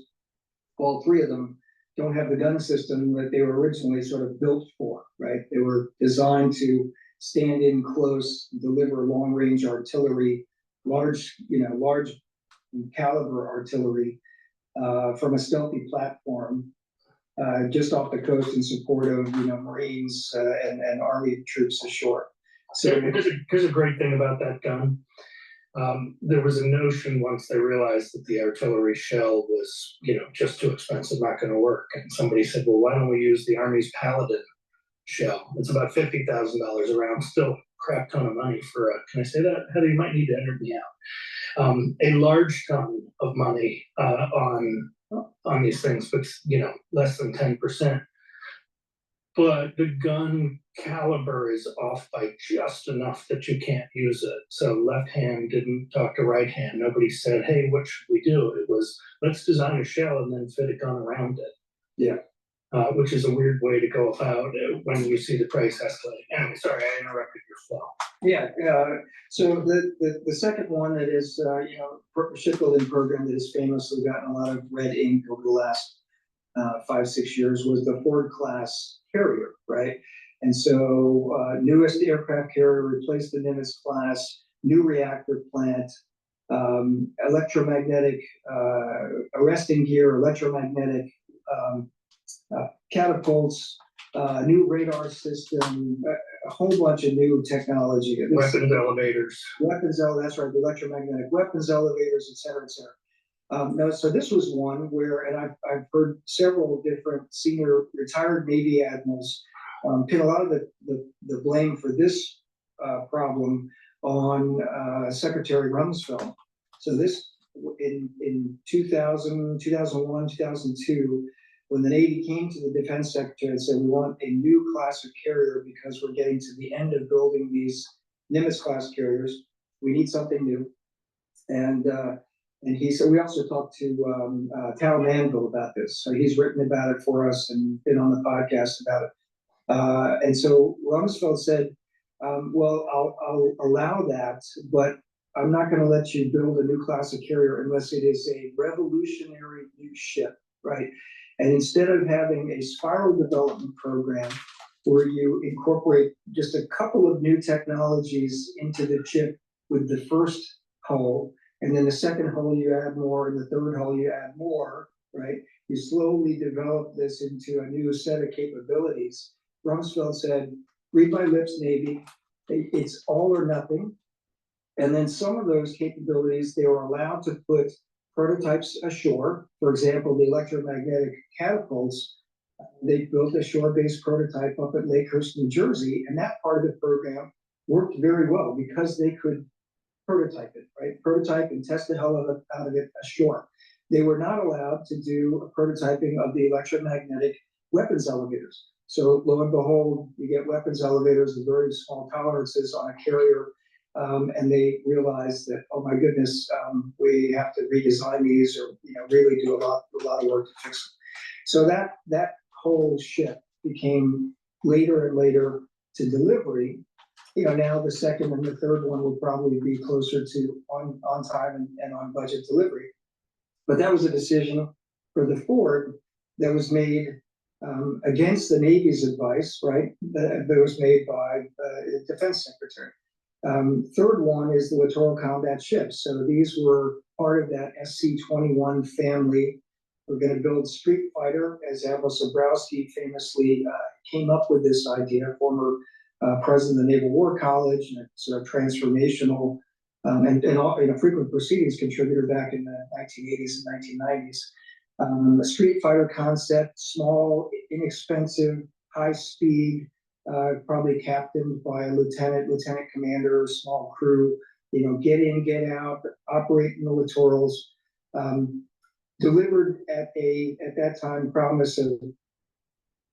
S7: all 3 of them, don't have the gun system that they were originally sort of built for, right? They were designed to stand in close, deliver long range artillery, large caliber artillery from a stealthy platform just off the coast in support of Marines and Army troops ashore. So
S8: here's a great thing about that gun. There was a notion once they realized that the artillery shell was, just too expensive, not going to work. And somebody said, well, why don't we use the Army's Paladin shell? It's about $50,000 a round, still a crap ton of money for can I say that? Heather, you might need to enter me out. A large ton of money on these things, but less than 10%. But the gun caliber is off by just enough that you can't use it. So left hand didn't talk to right hand. Nobody said, hey, what should we do? It was, let's design a shell and then fit a gun around it.
S7: Yeah.
S8: Which is a weird way to go about it when you see the price escalate. Anyway, sorry, I interrupted your flow.
S7: Yeah. So the second one that is, shipbuilding program that has famously gotten a lot of red ink over the last 5-6 years was the Ford class carrier, right? And so newest aircraft carrier replaced the Nimitz class, new reactor plant, electromagnetic arresting gear, electromagnetic catapults, new radar system, a whole bunch of new technology.
S8: Weapons elevators.
S7: That's right, the electromagnetic weapons elevators, et cetera, et cetera. No, so this was one where, and I've heard several different senior retired Navy admirals pin a lot of the blame for this problem on Secretary Rumsfeld. So this, in 2000, 2001, 2002, when the Navy came to the Defense Secretary and said, we want a new class of carrier because we're getting to the end of building these Nimitz class carriers, we need something new. And he said, we also talked to Tal Manville about this. So he's written about it for us and been on the podcast about it. And so Rumsfeld said, well, I'll allow that, but I'm not going to let you build a new class of carrier unless it is a revolutionary new ship, right? And instead of having a spiral development program where you incorporate just a couple of new technologies into the ship with the first hull, and then the second hull you add more, and the third hull you add more, right? You slowly develop this into a new set of capabilities. Rumsfeld said, read my lips, Navy, it's all or nothing. And then some of those capabilities, they were allowed to put prototypes ashore. For example, the electromagnetic catapults, they built a shore-based prototype up at Lakehurst, New Jersey, and that part of the program worked very well because they could prototype it, right? Prototype and test the hell out of it ashore. They were not allowed to do a prototyping of the electromagnetic weapons elevators. So lo and behold, you get weapons elevators with very small tolerances on a carrier. And they realized that, oh my goodness, we have to redesign these, or really do a lot of work to fix them. So that whole ship became later and later to delivery. Now the second and the third one will probably be closer to on time and on budget delivery. But that was a decision for the Ford that was made against the Navy's advice, right? That was made by the Defense Secretary. Third one is the littoral combat ships. So these were part of that SC-21 family. We're going to build Street Fighter, as Admiral Sobrowski famously came up with this idea, former president of the Naval War College, and a sort of transformational and frequent proceedings contributor back in the 1980s and 1990s. A Street Fighter concept, small, inexpensive, high speed, probably captained by a lieutenant commander, small crew, get in, get out, operate in the littorals, delivered at that time promise of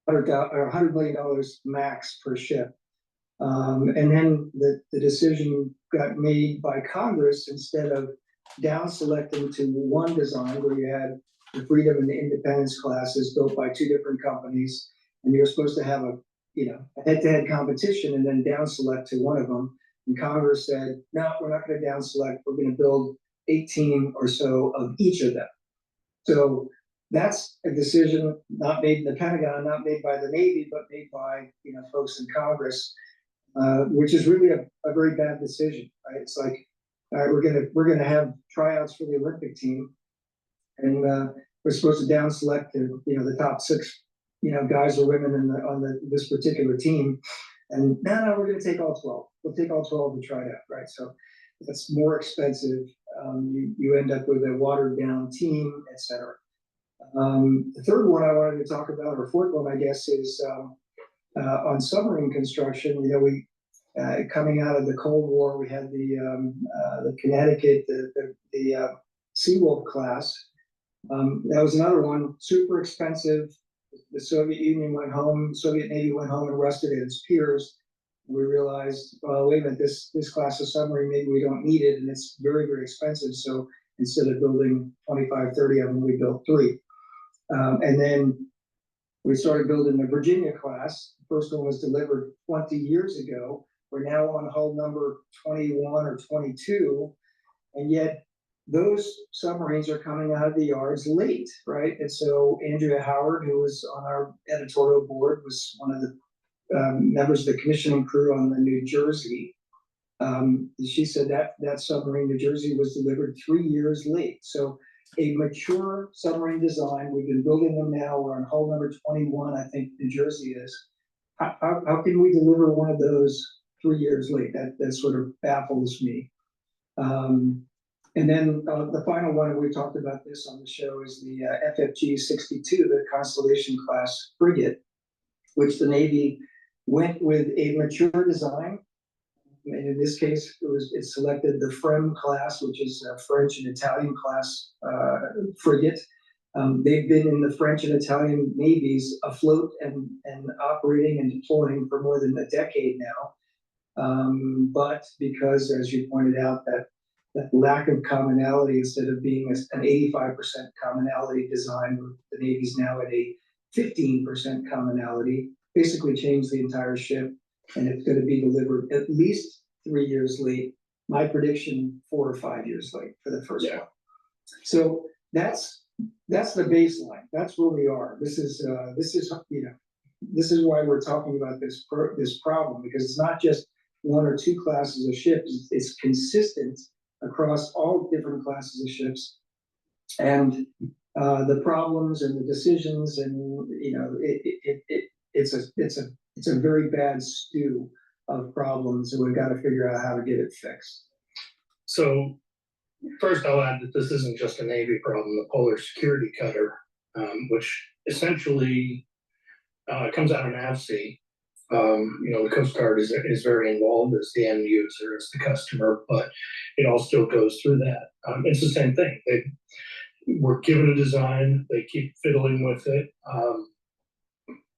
S7: $100 million max per ship. And then the decision got made by Congress, instead of down selecting to one design where you had the Freedom and the Independence classes built by two different companies, and you're supposed to have a head-to-head competition and then down select to one of them. And Congress said, no, we're not going to down select. We're going to build 18 or so of each of them. So that's a decision not made in the Pentagon, not made by the Navy, but made by folks in Congress, which is really a very bad decision, right? It's like, all right, we're gonna have tryouts for the Olympic team, and we're supposed to down select the top 6 guys or women on this particular team, and no, we're going to take all 12. We'll take all 12 and try it out, right? So that's more expensive. You end up with a watered down team, etc. The third one I wanted to talk about, or fourth one, I guess, is on submarine construction. We coming out of the Cold War, we had the Connecticut, the Seawolf class. That was another one, super expensive. The Soviet Union went home, Soviet Navy went home and rested its peers. We realized, well, wait a minute, this class of submarine, maybe we don't need it, and it's very, very expensive. So instead of building 25, 30 of them, we built 3. And then we started building the Virginia class. The first one was delivered 20 years ago. We're now on hull number 21 or 22, and yet those submarines are coming out of the yards late, right? And so Andrea Howard, who was on our editorial board, was one of the members of the commissioning crew on the New Jersey. She said that submarine, New Jersey, was delivered 3 years late. So a mature submarine design, we've been building them now, we're on hull number 21, I think New Jersey is. How can we deliver one of those 3 years late? That sort of baffles me. And then the final one, and we talked about this on the show, is the FFG 62, the Constellation class frigate, which the Navy went with a mature design. And in this case, it selected the FREM class, which is a French and Italian class frigate. They've been in the French and Italian navies afloat and operating and deploying for more than a decade now. But because, as you pointed out, that lack of commonality, instead of being an 85% commonality design, the Navy's now at a 15% commonality. basically change the entire ship, and it's gonna be delivered at least 3 years late. My prediction, 4 or 5 years late for the first one. So that's the baseline. That's where we are. This is this is why we're talking about this problem, because it's not just one or two classes of ships. It's consistent across all different classes of ships, and the problems and the decisions, and it's a very bad stew of problems, and we've got to figure out how to get it fixed.
S8: So first, I'll add that this isn't just a Navy problem. The Polar Security Cutter, which essentially comes out of NAVSEA. The Coast Guard is very involved as the end user, as the customer, but it all still goes through that. It's the same thing. They were given a design, they keep fiddling with it.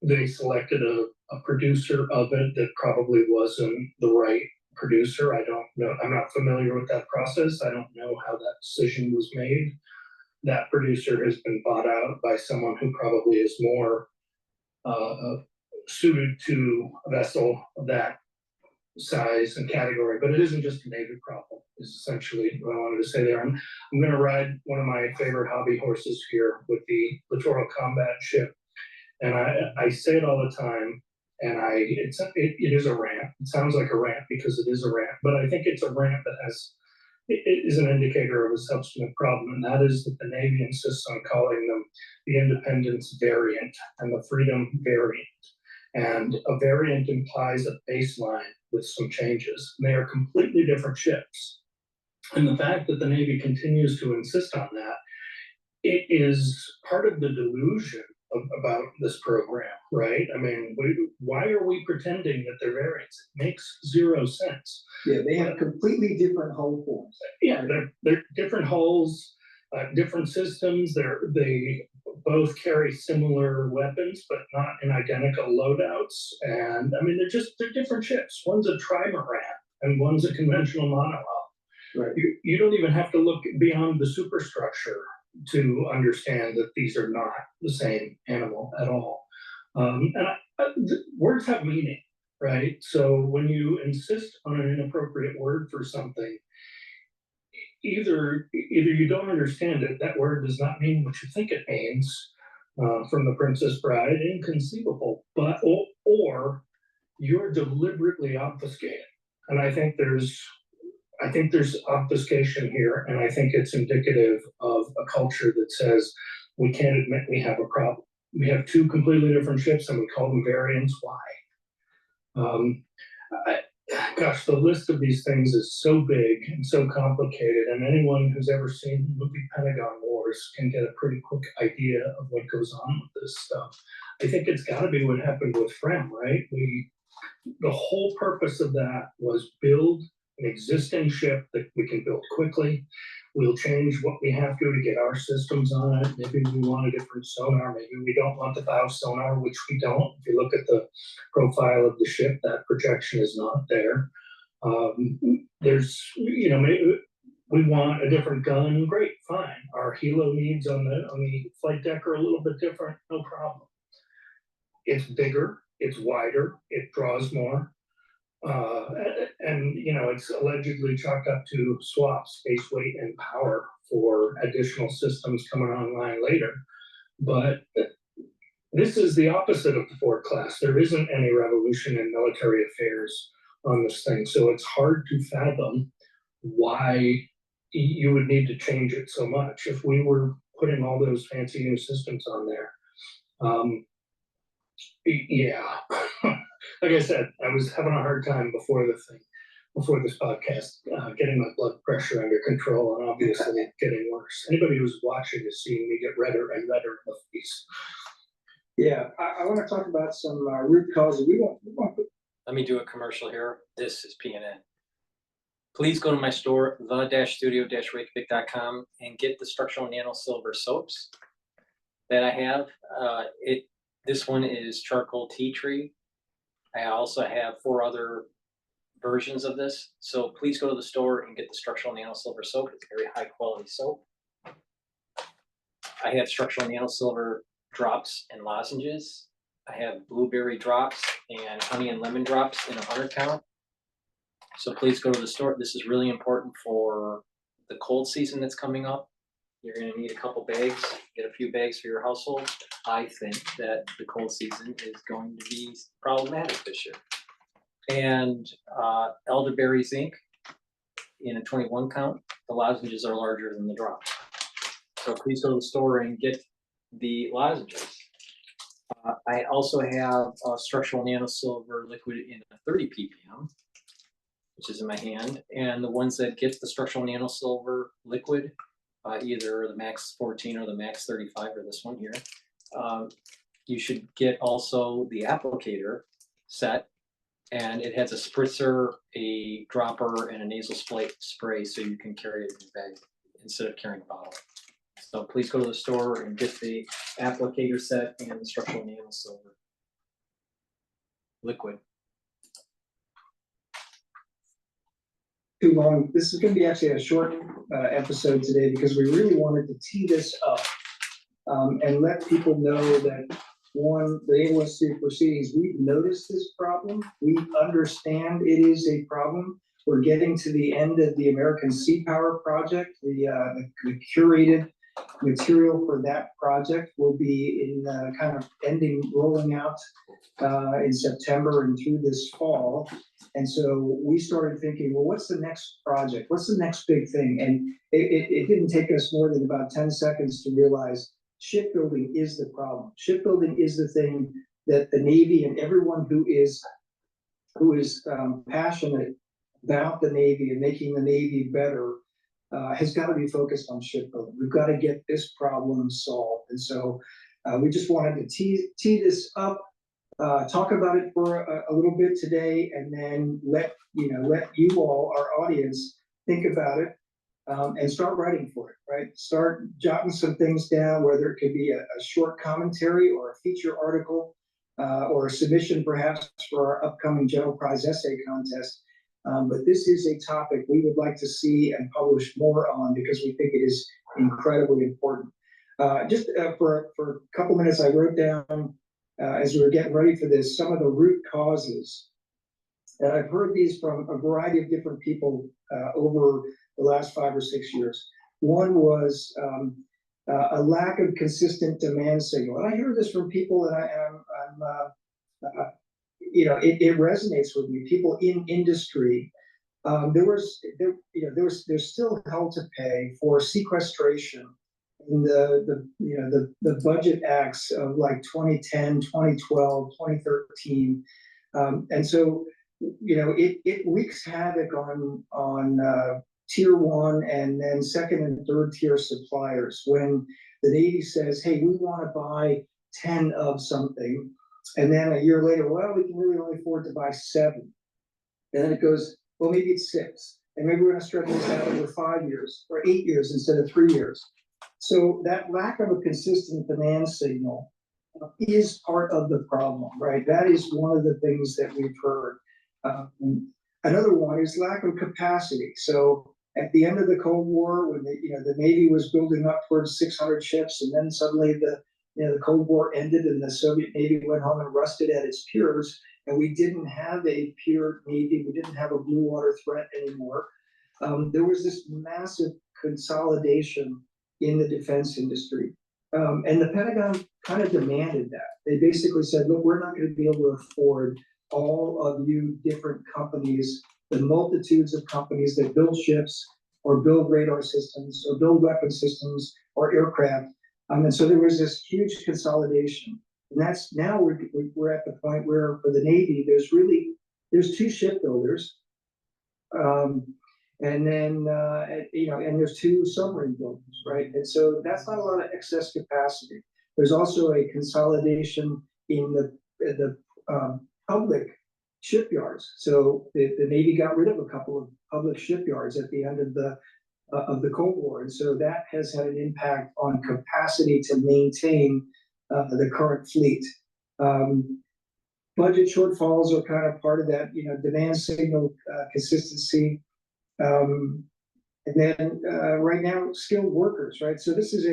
S8: They selected a producer of it that probably wasn't the right producer. I don't know. I'm not familiar with that process. I don't know how that decision was made. That producer has been bought out by someone who probably is more suited to a vessel of that size and category. But it isn't just a Navy problem, is essentially what I wanted to say there. I'm going to ride one of my favorite hobby horses here with the Littoral Combat Ship. And I say it all the time, and it is a rant. It sounds like a rant because it is a rant, but I think it's a rant that it is an indicator of a substantive problem, and that is that the Navy insists on calling them the Independence variant and the Freedom variant. And a variant implies a baseline with some changes. And they are completely different ships. And the fact that the Navy continues to insist on that, it is part of the delusion about this program, right? I mean, why are we pretending that they're variants? It makes zero sense.
S7: Yeah, they have completely different hull forms.
S8: Yeah, they're different hulls, different systems. They both carry similar weapons, but not in identical loadouts. And I mean, they're different ships. One's a trimaran and one's a conventional monohull.
S7: Right.
S8: You don't even have to look beyond the superstructure to understand that these are not the same animal at all. Words have meaning, right? So when you insist on an inappropriate word for something, either you don't understand it, that word does not mean what you think it means, from The Princess Bride, inconceivable, or you're deliberately obfuscating. And I think there's obfuscation here, and I think it's indicative of a culture that says we can't admit we have a problem. We have two completely different ships, and we call them variants. Why? Gosh, the list of these things is so big and so complicated, and anyone who's ever seen the movie Pentagon Wars can get a pretty quick idea of what goes on with this stuff. I think it's got to be what happened with FREM, right? The whole purpose of that was build an existing ship that we can build quickly. We'll change what we have to get our systems on it. Maybe we want a different sonar. Maybe we don't want the bow sonar, which we don't. If you look at the profile of the ship, that projection is not there. Maybe we want a different gun. Great, fine. Our helo needs on the flight deck are a little bit different. No problem. It's bigger. It's wider. It draws more. And it's allegedly chalked up to swap space weight and power for additional systems coming online later. But this is the opposite of the Ford class. There isn't any revolution in military affairs on this thing. So it's hard to fathom why you would need to change it so much if we were putting all those fancy new systems on there. Yeah. Like I said, I was having a hard time before this podcast, getting my blood pressure under control, and obviously getting worse. Anybody who's watching is seeing me get redder and redder in the face.
S7: Yeah, I want to talk about some root causes.
S1: Let me do a commercial here. This is PNN. Please go to my store, the-studio-reykjavik.com, and get the structural nano silver soaps that I have. This one is charcoal tea tree. I also have 4 other versions of this. So please go to the store and get the structural nano silver soap. It's a very high quality soap. I have structural nano silver drops and lozenges. I have blueberry drops and honey and lemon drops in a 100 count. So please go to the store. This is really important for the cold season that's coming up. You're gonna need a couple bags, get a few bags for your household. I think that the cold season is going to be problematic this year. And elderberry zinc in a 21 count. The lozenges are larger than the drops. So please go to the store and get the lozenges. I also have structural nano silver liquid in a 30 ppm, which is in my hand. And the ones that get the structural nano silver liquid, either the Max 14 or the Max 35 or this one here, you should get also the applicator set. And it has a spritzer, a dropper, and a nasal spray so you can carry it in your bag instead of carrying a bottle. So please go to the store and get the applicator set and the structural nano silver liquid.
S7: Too long. This is going to be actually a short episode today because we really wanted to tee this up and let people know that one, the A1 proceedings, we've noticed this problem. We understand it is a problem. We're getting to the end of the American Sea Power project. The curated material for that project will be in kind of rolling out in September and through this fall. And so we started thinking, well, what's the next project? What's the next big thing? And it didn't take us more than about 10 seconds to realize shipbuilding is the problem. Shipbuilding is the thing that the Navy and everyone who is passionate about the Navy and making the Navy better has got to be focused on shipbuilding. We've got to get this problem solved. And so we just wanted to tee this up, talk about it for a little bit today, and then let you all, our audience, think about it. And start writing for it, right? Start jotting some things down, whether it could be a short commentary or a feature article or a submission perhaps for our upcoming General Prize Essay Contest. But this is a topic we would like to see and publish more on because we think it is incredibly important. Just for a couple minutes, I wrote down, as we were getting ready for this, some of the root causes. And I've heard these from a variety of different people over the last 5 or 6 years. One was a lack of consistent demand signal, and I hear this from people, and it resonates with me. People in industry, there's still hell to pay for sequestration in the budget acts of like 2010, 2012, 2013, and so it wreaks havoc on tier 1 and then second and third tier suppliers. When the Navy says, hey, we want to buy 10 of something, and then a year later, well, we can really only afford to buy 7. And then it goes, well, maybe it's 6. And maybe we're going to stretch this out over 5 years or 8 years instead of 3 years. So that lack of a consistent demand signal is part of the problem, right? That is one of the things that we've heard. Another one is lack of capacity. So at the end of the Cold War, when the Navy was building up towards 600 ships, and then suddenly the Cold War ended and the Soviet Navy went home and rusted at its piers, and we didn't have a pure Navy, we didn't have a blue water threat anymore. There was this massive consolidation in the defense industry. And the Pentagon kind of demanded that. They basically said, look, we're not going to be able to afford all of you different companies, the multitudes of companies that build ships or build radar systems or build weapon systems or aircraft. And so there was this huge consolidation. And that's now we're at the point where for the Navy, there's 2 shipbuilders. And then, and there's 2 submarine builders, right? And so that's not a lot of excess capacity. There's also a consolidation in the public shipyards. So the Navy got rid of a couple of public shipyards at the end of the Cold War. And so that has had an impact on capacity to maintain the current fleet. Budget shortfalls are kind of part of that, demand signal consistency. And then right now, skilled workers, right? So this is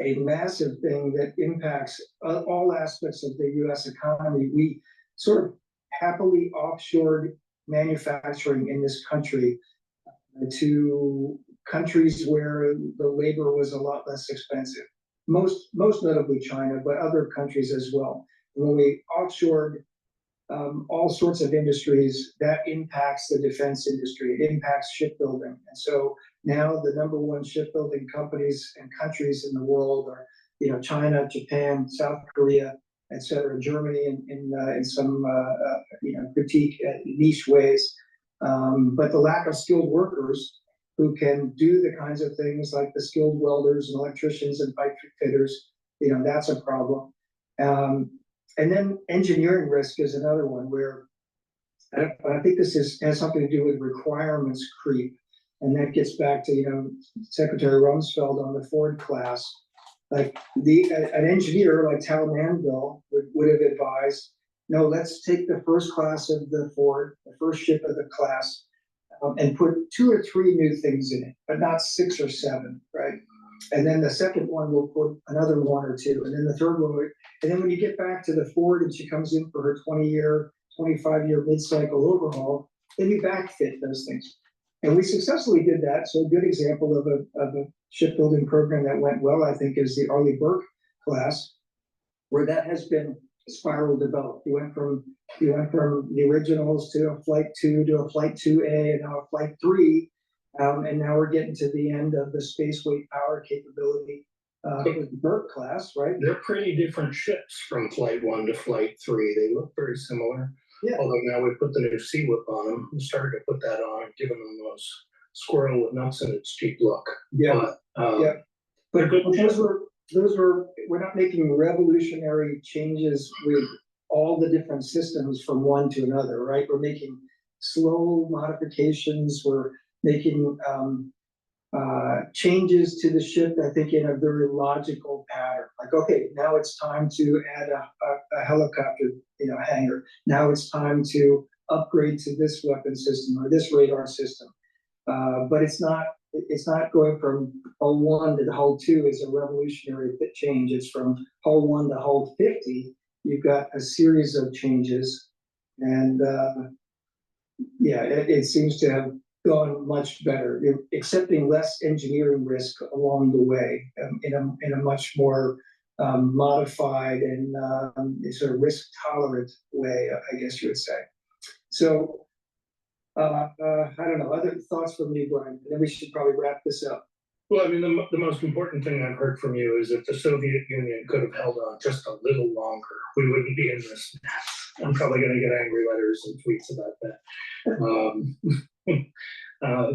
S7: a massive thing that impacts all aspects of the US economy. We sort of happily offshored manufacturing in this country to countries where the labor was a lot less expensive. Most notably China, but other countries as well. When we offshored all sorts of industries, that impacts the defense industry. It impacts shipbuilding. And so now the number one shipbuilding companies and countries in the world are, China, Japan, South Korea, et cetera, Germany in some, critique niche ways. But the lack of skilled workers who can do the kinds of things like the skilled welders and electricians and pipe fitters, that's a problem. And then engineering risk is another one where I think this has something to do with requirements creep. And that gets back to, Secretary Rumsfeld on the Ford class. Like an engineer like Tal Manville would have advised, no, let's take the first class of the Ford, the first ship of the class, and put 2 or 3 new things in it, but not 6 or 7, right? And then the second one will put another 1 or 2, and then the third one, and then when you get back to the Ford and she comes in for her 20-year, 25-year mid-cycle overhaul, then you backfit those things. And we successfully did that. So a good example of a shipbuilding program that went well, I think, is the Arleigh Burke class, where that has been spiral developed. You went from the originals to a Flight 2 to a Flight 2A and now a Flight 3. And now we're getting to the end of the space weight power capability with the Burke class, right?
S8: They're pretty different ships from Flight 1 to Flight 3. They look very similar.
S7: Yeah.
S8: Although now we put the new C whip on them. We started to put that on, giving them those squirrel with nuts in its cheap look.
S7: Yeah. But we're not making revolutionary changes with all the different systems from one to another, right? We're making slow modifications. We're making changes to the ship, I think, in a very logical pattern. Like, okay, now it's time to add a helicopter, hangar. Now it's time to upgrade to this weapon system or this radar system. But it's not going from hull 1 to hull 2 is a revolutionary change. It's from hull 1 to hull 50. You've got a series of changes, and it seems to have gone much better. You're accepting less engineering risk along the way in a much more modified and sort of risk tolerant way, I guess you would say. So I don't know, other thoughts from you, Brian, and then we should probably wrap this up.
S8: Well, I mean, the most important thing I've heard from you is if the Soviet Union could have held on just a little longer, we wouldn't be in this mess. I'm probably going to get angry letters and tweets about that.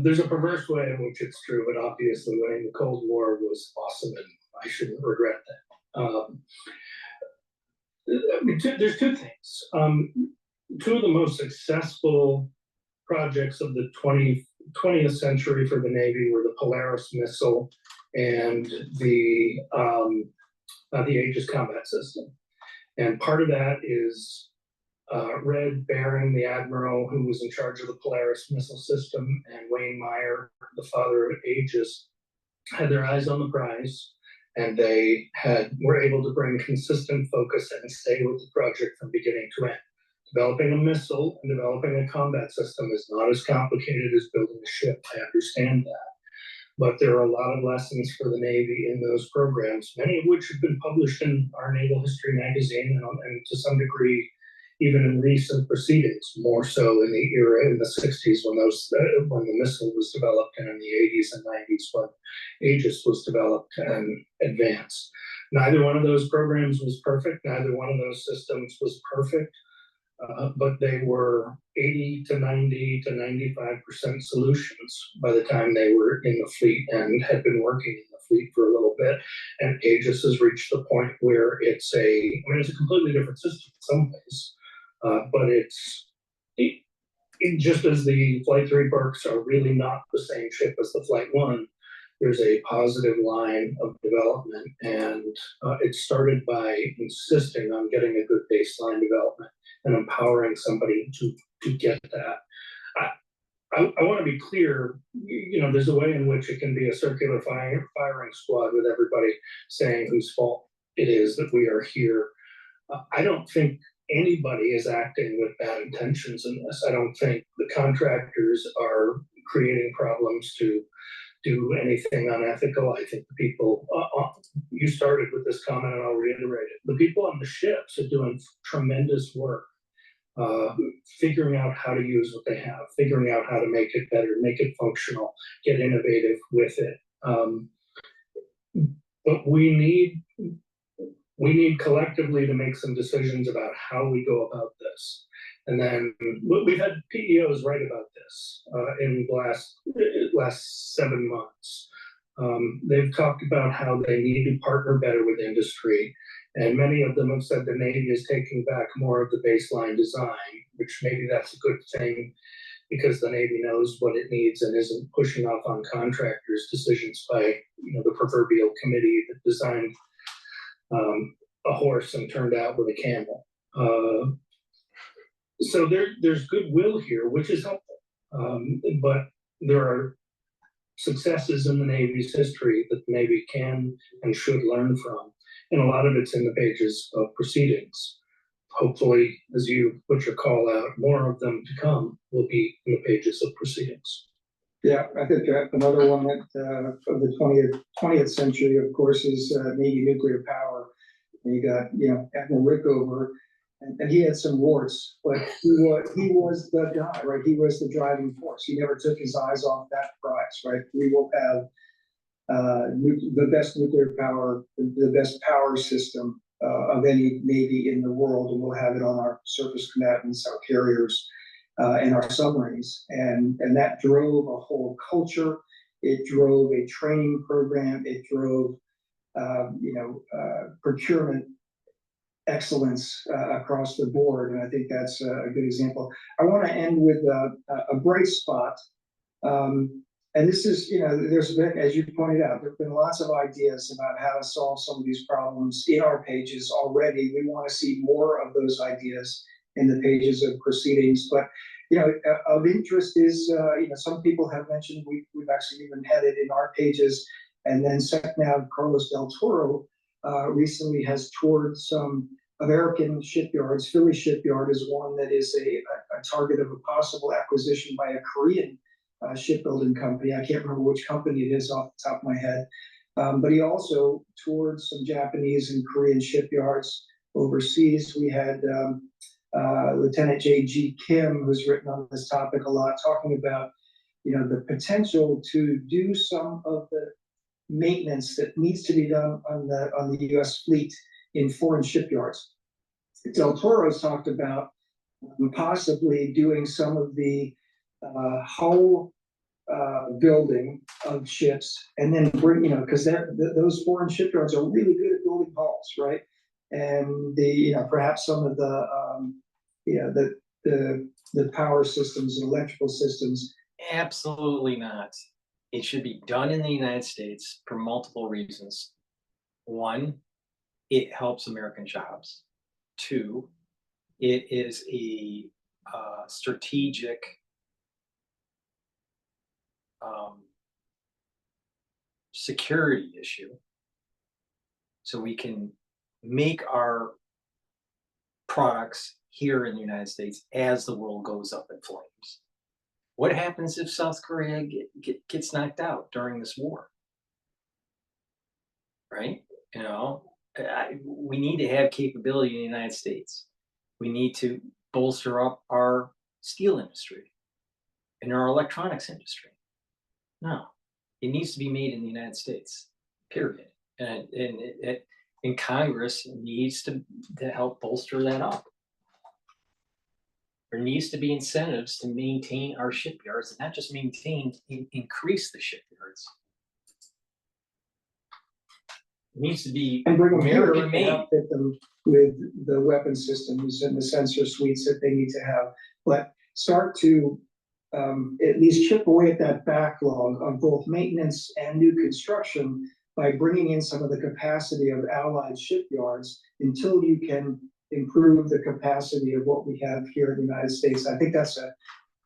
S8: There's a perverse way in which it's true, but obviously winning the Cold War was awesome, and I shouldn't regret that. I mean, there's 2 things. 2 of the most successful projects of the 20th century for the Navy were the Polaris missile and the Aegis combat system. And part of that is Red Baring, the admiral who was in charge of the Polaris missile system, and Wayne Meyer, the father of Aegis, had their eyes on the prize, and they were able to bring consistent focus and stay with the project from beginning to end. Developing a missile and developing a combat system is not as complicated as building a ship. I understand that. But there are a lot of lessons for the Navy in those programs, many of which have been published in our Naval History magazine and to some degree even in recent proceedings, more so in the era in the 60s when the missile was developed, and in the 80s and 90s when Aegis was developed and advanced. Neither one of those programs was perfect. Neither one of those systems was perfect. But they were 80 to 90 to 95% solutions by the time they were in the fleet and had been working in the fleet for a little bit. And Aegis has reached the point where it's a completely different system in some ways, but it just as the Flight 3 Burkes are really not the same ship as the Flight 1, there's a positive line of development, and it started by insisting on getting a good baseline development and empowering somebody to get that. I want to be clear, there's a way in which it can be a circular firing squad with everybody saying whose fault it is that we are here. I don't think anybody is acting with bad intentions in this. I don't think the contractors are creating problems to do anything unethical. I think the people, you started with this comment and I'll reiterate it. The people on the ships are doing tremendous work. Figuring out how to use what they have, figuring out how to make it better, make it functional, get innovative with it. But we need collectively to make some decisions about how we go about this. And then we've had PEOs write about this in the last 7 months. They've talked about how they need to partner better with industry. And many of them have said the Navy is taking back more of the baseline design, which maybe that's a good thing because the Navy knows what it needs and isn't pushing off on contractors' decisions by, the proverbial committee that designed a horse and turned out with a camel. So there's goodwill here, which is helpful. But there are successes in the Navy's history that the Navy can and should learn from. And a lot of it's in the pages of proceedings. Hopefully, as you put your call out, more of them to come will be in the pages of proceedings.
S7: Yeah, I think another one that of the 20th century, of course, is Navy nuclear power. And you got, Admiral Rickover, and he had some warts, but he was the guy, right? He was the driving force. He never took his eyes off that prize, right? We will have the best nuclear power, the best power system of any Navy in the world, and we'll have it on our surface combatants, our carriers, and our submarines. And that drove a whole culture. It drove a training program. It drove, procurement excellence across the board. And I think that's a good example. I want to end with a bright spot. And this is, there's been, as you pointed out, there have been lots of ideas about how to solve some of these problems in our pages already. We want to see more of those ideas in the pages of proceedings. But, of interest is, some people have mentioned, we've actually even had it in our pages. And then SecNav Carlos Del Toro recently has toured some American shipyards. Philly Shipyard is one that is a target of a possible acquisition by a Korean shipbuilding company. I can't remember which company it is off the top of my head. But he also toured some Japanese and Korean shipyards overseas. We had Lieutenant J.G. Kim, who's written on this topic a lot, talking about, the potential to do some of the maintenance that needs to be done on the U.S. fleet in foreign shipyards. Del Toro's talked about possibly doing some of the hull building of ships, and then bring, because those foreign shipyards are really good at building hulls, right? And perhaps some of the power systems and electrical systems.
S1: Absolutely not. It should be done in the United States for multiple reasons. One, it helps American jobs. Two, it is a strategic security issue. So we can make our products here in the United States as the world goes up in flames. What happens if South Korea gets knocked out during this war? Right? We need to have capability in the United States. We need to bolster up our steel industry and our electronics industry. No, it needs to be made in the United States, period. And Congress needs to help bolster that up. There needs to be incentives to maintain our shipyards, and not just maintain, increase the shipyards. It needs to be
S7: And bring them here
S1: American
S7: and
S1: made.
S7: outfit them with the weapon systems and the sensor suites that they need to have. But start to at least chip away at that backlog of both maintenance and new construction by bringing in some of the capacity of allied shipyards until you can improve the capacity of what we have here in the United States. I think that's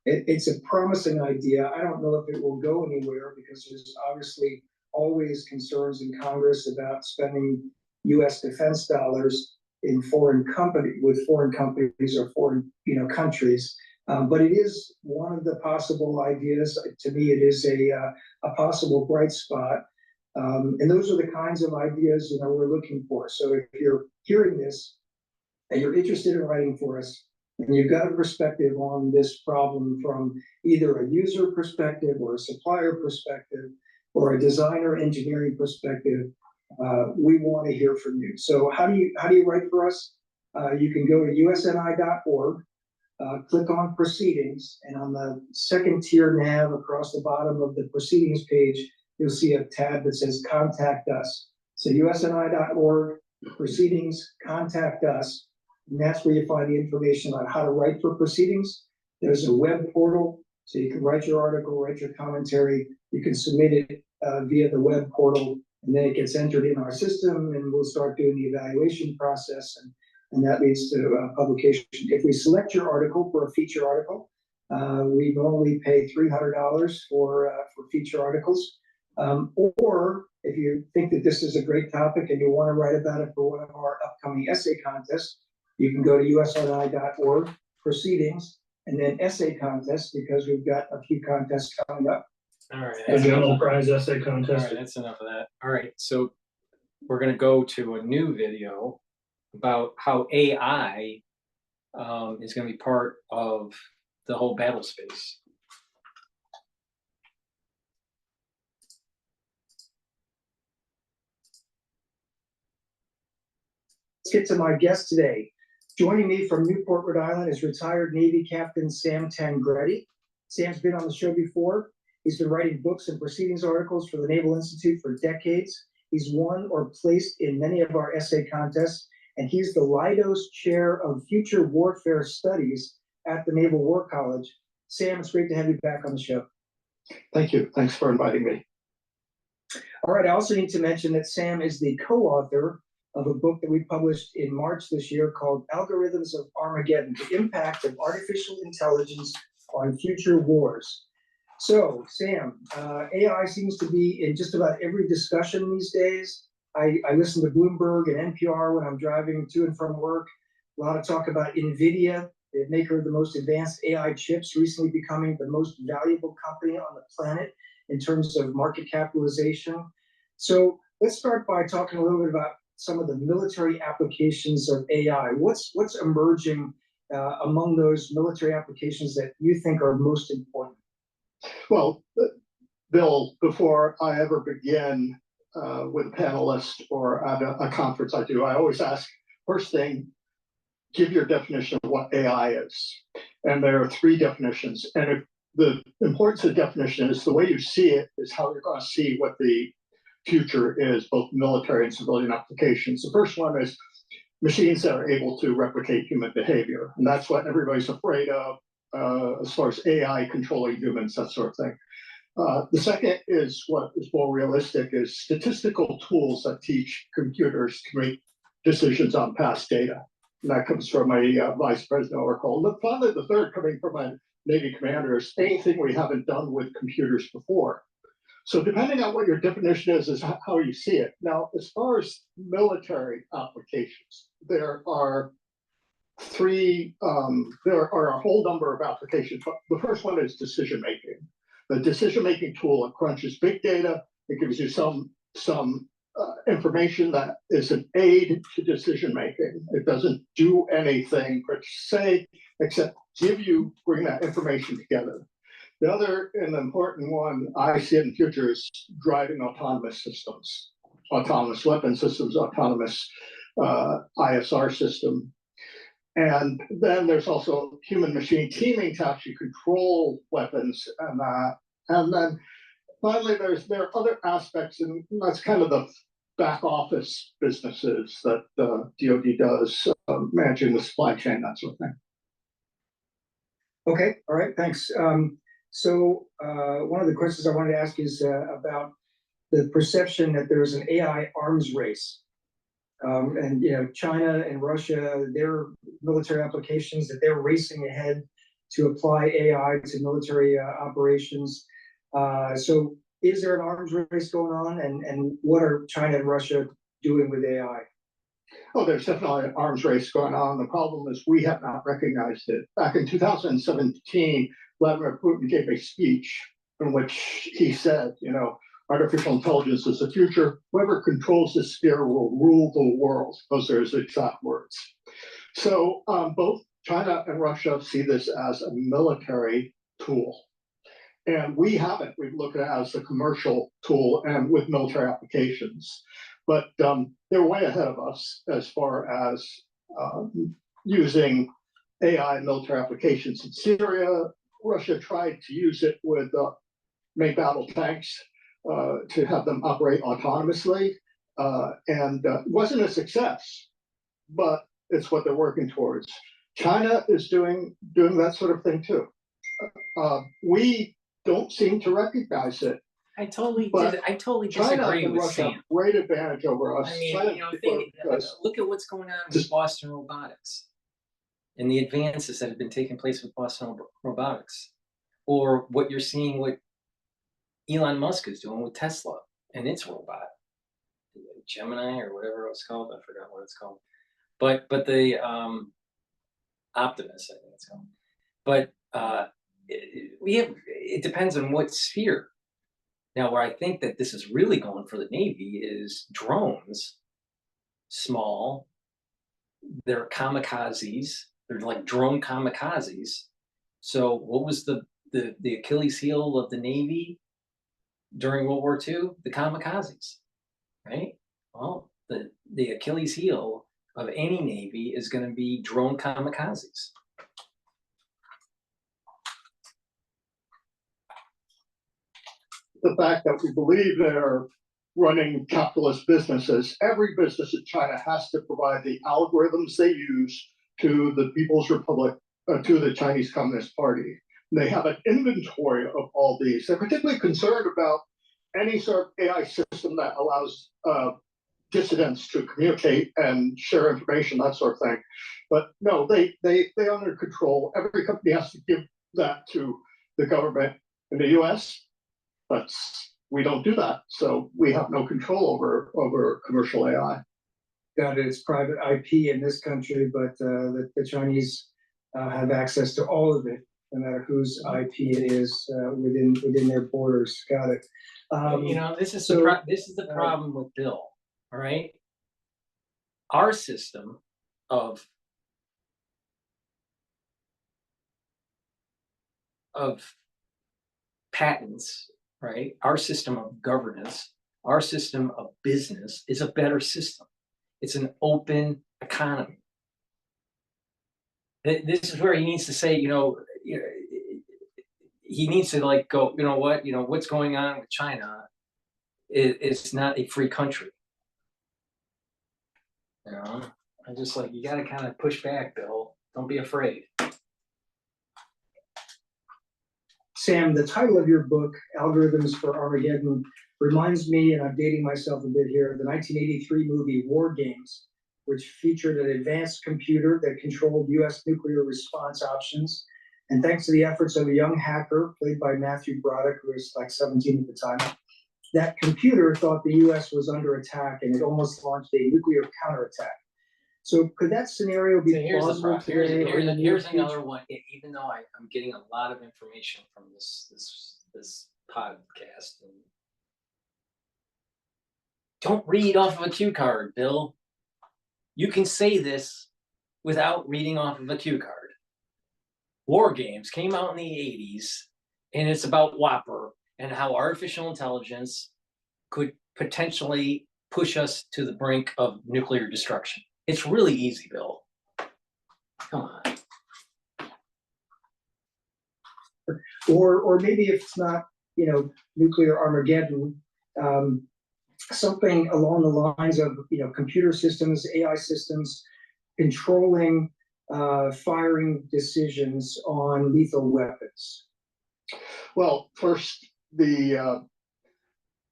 S7: It's a promising idea. I don't know if it will go anywhere because there's obviously always concerns in Congress about spending U.S. defense dollars in foreign companies or foreign, countries. But it is one of the possible ideas. To me, it is a possible bright spot. And those are the kinds of ideas, we're looking for. So if you're hearing this and you're interested in writing for us, and you've got a perspective on this problem from either a user perspective or a supplier perspective or a designer engineering perspective, we want to hear from you. So how do you write for us? You can go to usni.org, click on proceedings, and on the second tier nav across the bottom of the proceedings page, you'll see a tab that says contact us. So usni.org, proceedings, contact us. And that's where you find the information on how to write for proceedings. There's a web portal, so you can write your article, write your commentary. You can submit it via the web portal, and then it gets entered in our system, and we'll start doing the evaluation process, and that leads to publication. If we select your article for a feature article, we normally pay $300 for feature articles. Or if you think that this is a great topic and you want to write about it for one of our upcoming essay contests, you can go to usni.org, proceedings, and then essay contest, because we've got a few contests coming up.
S1: All right.
S8: A general prize essay
S1: All
S8: contest.
S1: right, that's enough of that. All right, so we're gonna go to a new video about how AI is gonna be part of the whole battle space.
S7: Let's get to my guest today. Joining me from Newport, Rhode Island is retired Navy Captain Sam Tangretti. Sam's been on the show before. He's been writing books and proceedings articles for the Naval Institute for decades. He's won or placed in many of our essay contests, and he's the Leidos Chair of Future Warfare Studies at the Naval War College. Sam, it's great to have you back on the show.
S9: Thank you. Thanks for inviting me.
S7: All right, I also need to mention that Sam is the co-author of a book that we published in March this year called Algorithms of Armageddon, the Impact of Artificial Intelligence on Future Wars. So, Sam, AI seems to be in just about every discussion these days. I listen to Bloomberg and NPR when I'm driving to and from work. A lot of talk about NVIDIA, the maker of the most advanced AI chips, recently becoming the most valuable company on the planet in terms of market capitalization. So let's start by talking a little bit about some of the military applications of AI. What's emerging among those military applications that you think are most important?
S9: Well, Bill, before I ever begin with a panelist or at a conference I do, I always ask, first thing, give your definition of what AI is. And there are three definitions. And if the importance of the definition is the way you see it is how you're going to see what the future is, both military and civilian applications. The first one is machines that are able to replicate human behavior. And that's what everybody's afraid of as far as AI controlling humans, that sort of thing. The second is what is more realistic, is statistical tools that teach computers to make decisions on past data. And that comes from a vice president oracle. And finally, the third, coming from a Navy commander, is anything we haven't done with computers before. So depending on what your definition is how you see it. Now, as far as military applications, there are a whole number of applications. The first one is decision-making. The decision-making tool, it crunches big data. It gives you some information that is an aid to decision-making. It doesn't do anything per se, except bring that information together. The other and important one I see in the future is driving autonomous systems, autonomous weapon systems, autonomous ISR system. And then there's also human-machine teaming to actually control weapons and that. And then finally, there are other aspects, and that's kind of the back office businesses that DoD does, managing the supply chain, that sort of thing.
S7: Okay, all right, thanks. So one of the questions I wanted to ask is about the perception that there's an AI arms race. And China and Russia, their military applications, that they're racing ahead to apply AI to military operations. So is there an arms race going on, and what are China and Russia doing with AI?
S9: Oh, there's definitely an arms race going on. The problem is we have not recognized it. Back in 2017, Vladimir Putin gave a speech in which he said, artificial intelligence is the future. Whoever controls this sphere will rule the world. Those are his exact words. So both China and Russia see this as a military tool. And we haven't. We've looked at it as a commercial tool and with military applications. But they're way ahead of us as far as using AI in military applications. In Syria, Russia tried to use it with main battle tanks to have them operate autonomously. And it wasn't a success, but it's what they're working towards. China is doing that sort of thing too. We don't seem to recognize it.
S1: I totally
S9: China
S1: disagree
S9: and
S1: with
S9: Russia
S1: Sam.
S9: have great advantage over us.
S1: I mean,
S9: China,
S1: look at what's going on with Boston Robotics and the advances that have been taking place with Boston Robotics, or what you're seeing what Elon Musk is doing with Tesla and its robot, Gemini or whatever it's called. I forgot what it's called, but the Optimus, I think it's called. But it depends on what sphere. Now, where I think that this is really going for the Navy is drones, small. They're kamikazes. They're like drone kamikazes. So what was the Achilles heel of the Navy during World War II? The kamikazes, right? Well, the Achilles heel of any Navy is going to be drone kamikazes.
S9: The fact that we believe they're running capitalist businesses, every business in China has to provide the algorithms they use to the People's Republic, to the Chinese Communist Party. And they have an inventory of all these. They're particularly concerned about any sort of AI system that allows dissidents to communicate and share information, that sort of thing. But no, they under control. Every company has to give that to the government. In the US, we don't do that. So we have no control over commercial AI.
S7: Got it. It's private IP in this country, but the Chinese have access to all of it, no matter whose IP it is within their borders. Got it.
S1: This is the problem with Bill. All right, our system of patents, right? Our system of governance, our system of business is a better system. It's an open economy. This is where he needs to say, he needs to go, what's going on with China is not a free country. I just you got to kind of push back, Bill. Don't be afraid.
S7: Sam, the title of your book, Algorithms for Armageddon, reminds me, and I'm dating myself a bit here, the 1983 movie War Games, which featured an advanced computer that controlled U.S. nuclear response options. And thanks to the efforts of a young hacker, played by Matthew Broderick, who was 17 at the time, that computer thought the U.S. was under attack, and it almost launched a nuclear counterattack. So could that scenario be plausible today?
S1: Here's another one. Even though I'm getting a lot of information from this podcast, and don't read off of a cue card, Bill. You can say this without reading off of a cue card. War Games came out in the 80s, and it's about Whopper and how artificial intelligence could potentially push us to the brink of nuclear destruction. It's really easy, Bill. Come on.
S7: Or maybe if it's not, nuclear Armageddon, something along the lines of, computer systems, AI systems, controlling firing decisions on lethal weapons.
S9: Well, first, we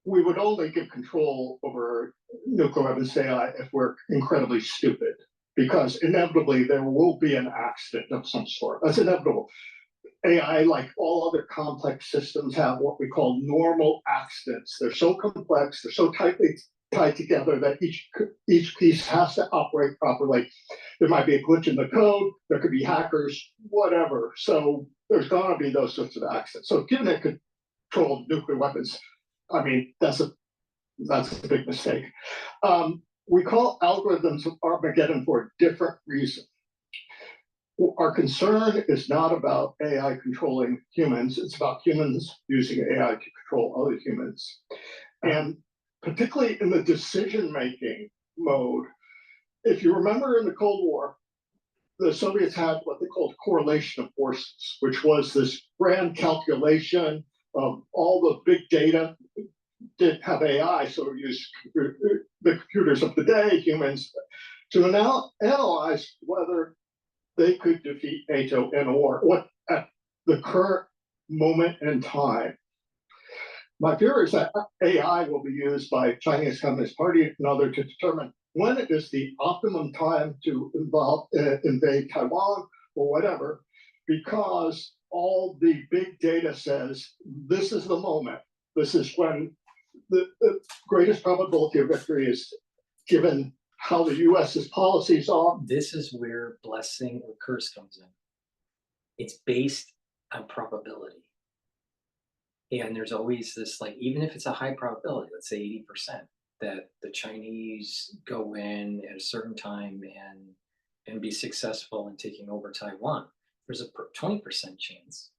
S9: would only give control over nuclear weapons to AI if we're incredibly stupid, because inevitably there will be an accident of some sort. That's inevitable. AI, like all other complex systems, have what we call normal accidents. They're so complex, they're so tightly tied together that each piece has to operate properly. There might be a glitch in the code, there could be hackers, whatever. So there's gonna be those sorts of accidents. So given it controlled nuclear weapons, I mean, that's a big mistake. We call algorithms Armageddon for a different reason. Our concern is not about AI controlling humans, it's about humans using AI to control other humans. And particularly in the decision-making mode, if you remember in the Cold War, the Soviets had what they called correlation of forces, which was this grand calculation of all the big data. Didn't have AI, so we used the computers of the day, humans, to now analyze whether they could defeat NATO in a war, what at the current moment in time. My fear is that AI will be used by Chinese Communist Party and others to determine when it is the optimum time to invade Taiwan or whatever, because all the big data says this is the moment. This is when the greatest probability of victory is, given how the US's policies are.
S1: This is where blessing or curse comes in. It's based on probability. And there's always this, like, even if it's a high probability, let's say 80%, that the Chinese go in at a certain time and be successful in taking over Taiwan, there's a 20% chance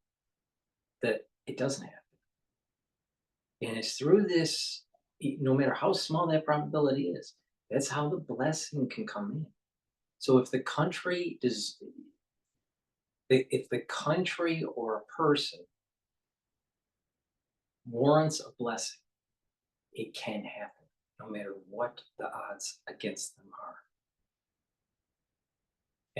S1: that it doesn't happen. And it's through this, no matter how small that probability is, that's how the blessing can come in. So if the country does, if the country or a person warrants a blessing, it can happen, no matter what the odds against them are.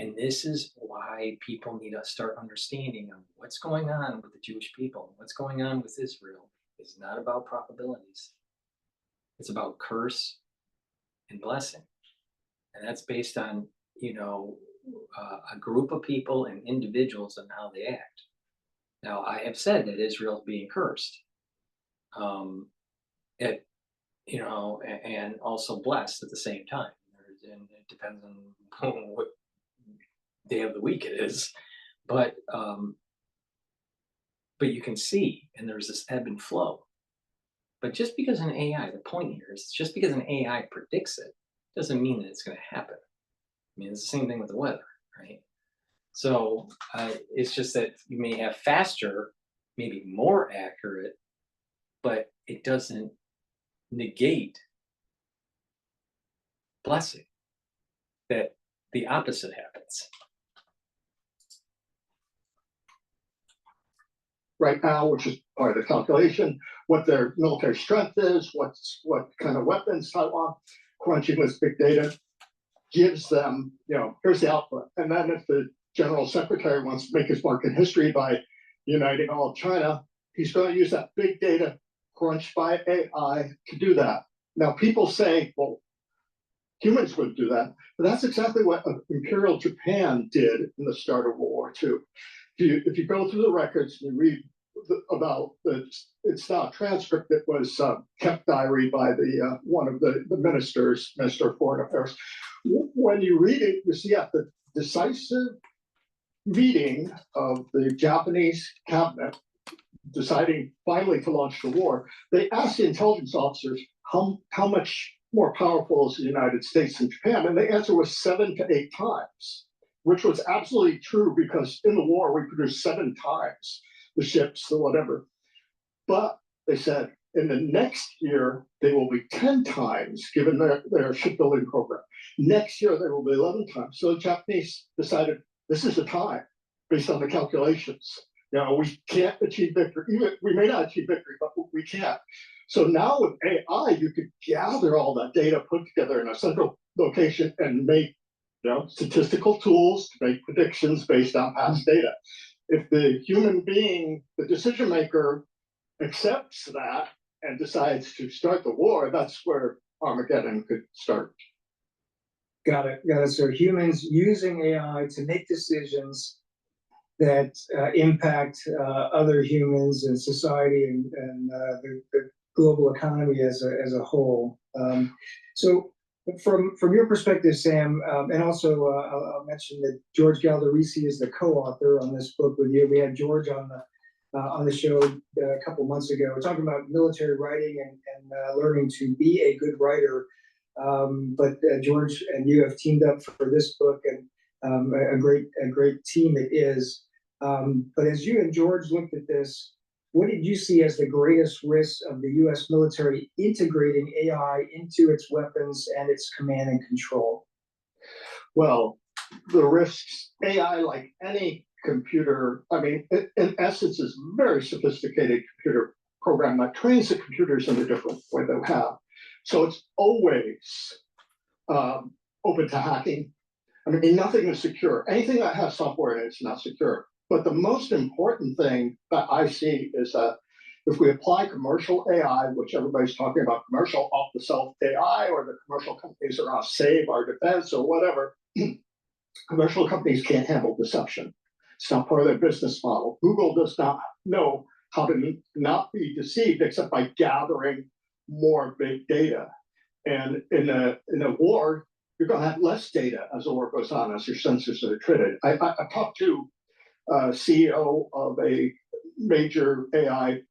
S1: And this is why people need to start understanding of what's going on with the Jewish people, what's going on with Israel. Is not about probabilities. It's about curse and blessing. And that's based on, you know, a group of people and individuals and how they act. Now, I have said that Israel is being cursed. You know, and also blessed at the same time. And it depends on what day of the week it is. But you can see, and there's this ebb and flow. But just because an AI, the point here is just because an AI predicts it, doesn't mean that it's going to happen. I mean, it's the same thing with the weather, right? So it's just that you may have faster, maybe more accurate, but it doesn't negate blessing, that the opposite happens.
S9: Right now, which is part of the calculation, what their military strength is, what kind of weapons Taiwan, crunching with big data, gives them, you know, here's the output. And then if the general secretary wants to make his mark in history by uniting all of China, he's going to use that big data crunched by AI to do that. Now, people say, well, humans wouldn't do that, but that's exactly what Imperial Japan did in the start of World War II. If you go through the records and you read about it's not a transcript, it was kept diary by the one of the ministers, Minister of Foreign Affairs. When you read it, you see at the decisive meeting of the Japanese cabinet deciding finally to launch the war, they asked the intelligence officers how much more powerful is the United States than Japan, and the answer was 7 to 8 times. Which was absolutely true, because in the war we produced 7 times the ships, the whatever. But they said in the next year they will be 10 times, given their shipbuilding program. Next year they will be 11 times. So the Japanese decided this is the time, based on the calculations. You know, we can't achieve victory. Even we may not achieve victory, but we can't. So now with AI, you could gather all that data, put together in a central location, and make, you know, statistical tools to make predictions based on past data. If the human being, the decision maker, accepts that and decides to start the war, that's where Armageddon could start.
S7: Got it. So humans using AI to make decisions that impact other humans and society and the global economy as a whole. So from your perspective, Sam, and also I'll mention that George Galderisi is the co-author on this book with you. We had George on the show a couple months ago, talking about military writing and learning to be a good writer. But George and you have teamed up for this book, and a great team it is. But as you and George looked at this, what did you see as the greatest risks of the U.S. military integrating AI into its weapons and its command and control?
S9: Well, the risks, AI, like any computer, I mean, in essence, is a very sophisticated computer program that trains the computers in a different way they have. So it's always open to hacking. I mean, nothing is secure. Anything that has software in it is not secure. But the most important thing that I see is that if we apply commercial AI, which everybody's talking about, commercial off-the-shelf AI, or the commercial companies are off save our defense or whatever, commercial companies can't handle deception. It's not part of their business model. Google does not know how to not be deceived except by gathering more big data. And in a war, you're going to have less data as the war goes on, as your sensors are treated. I talked to CEO of a major AI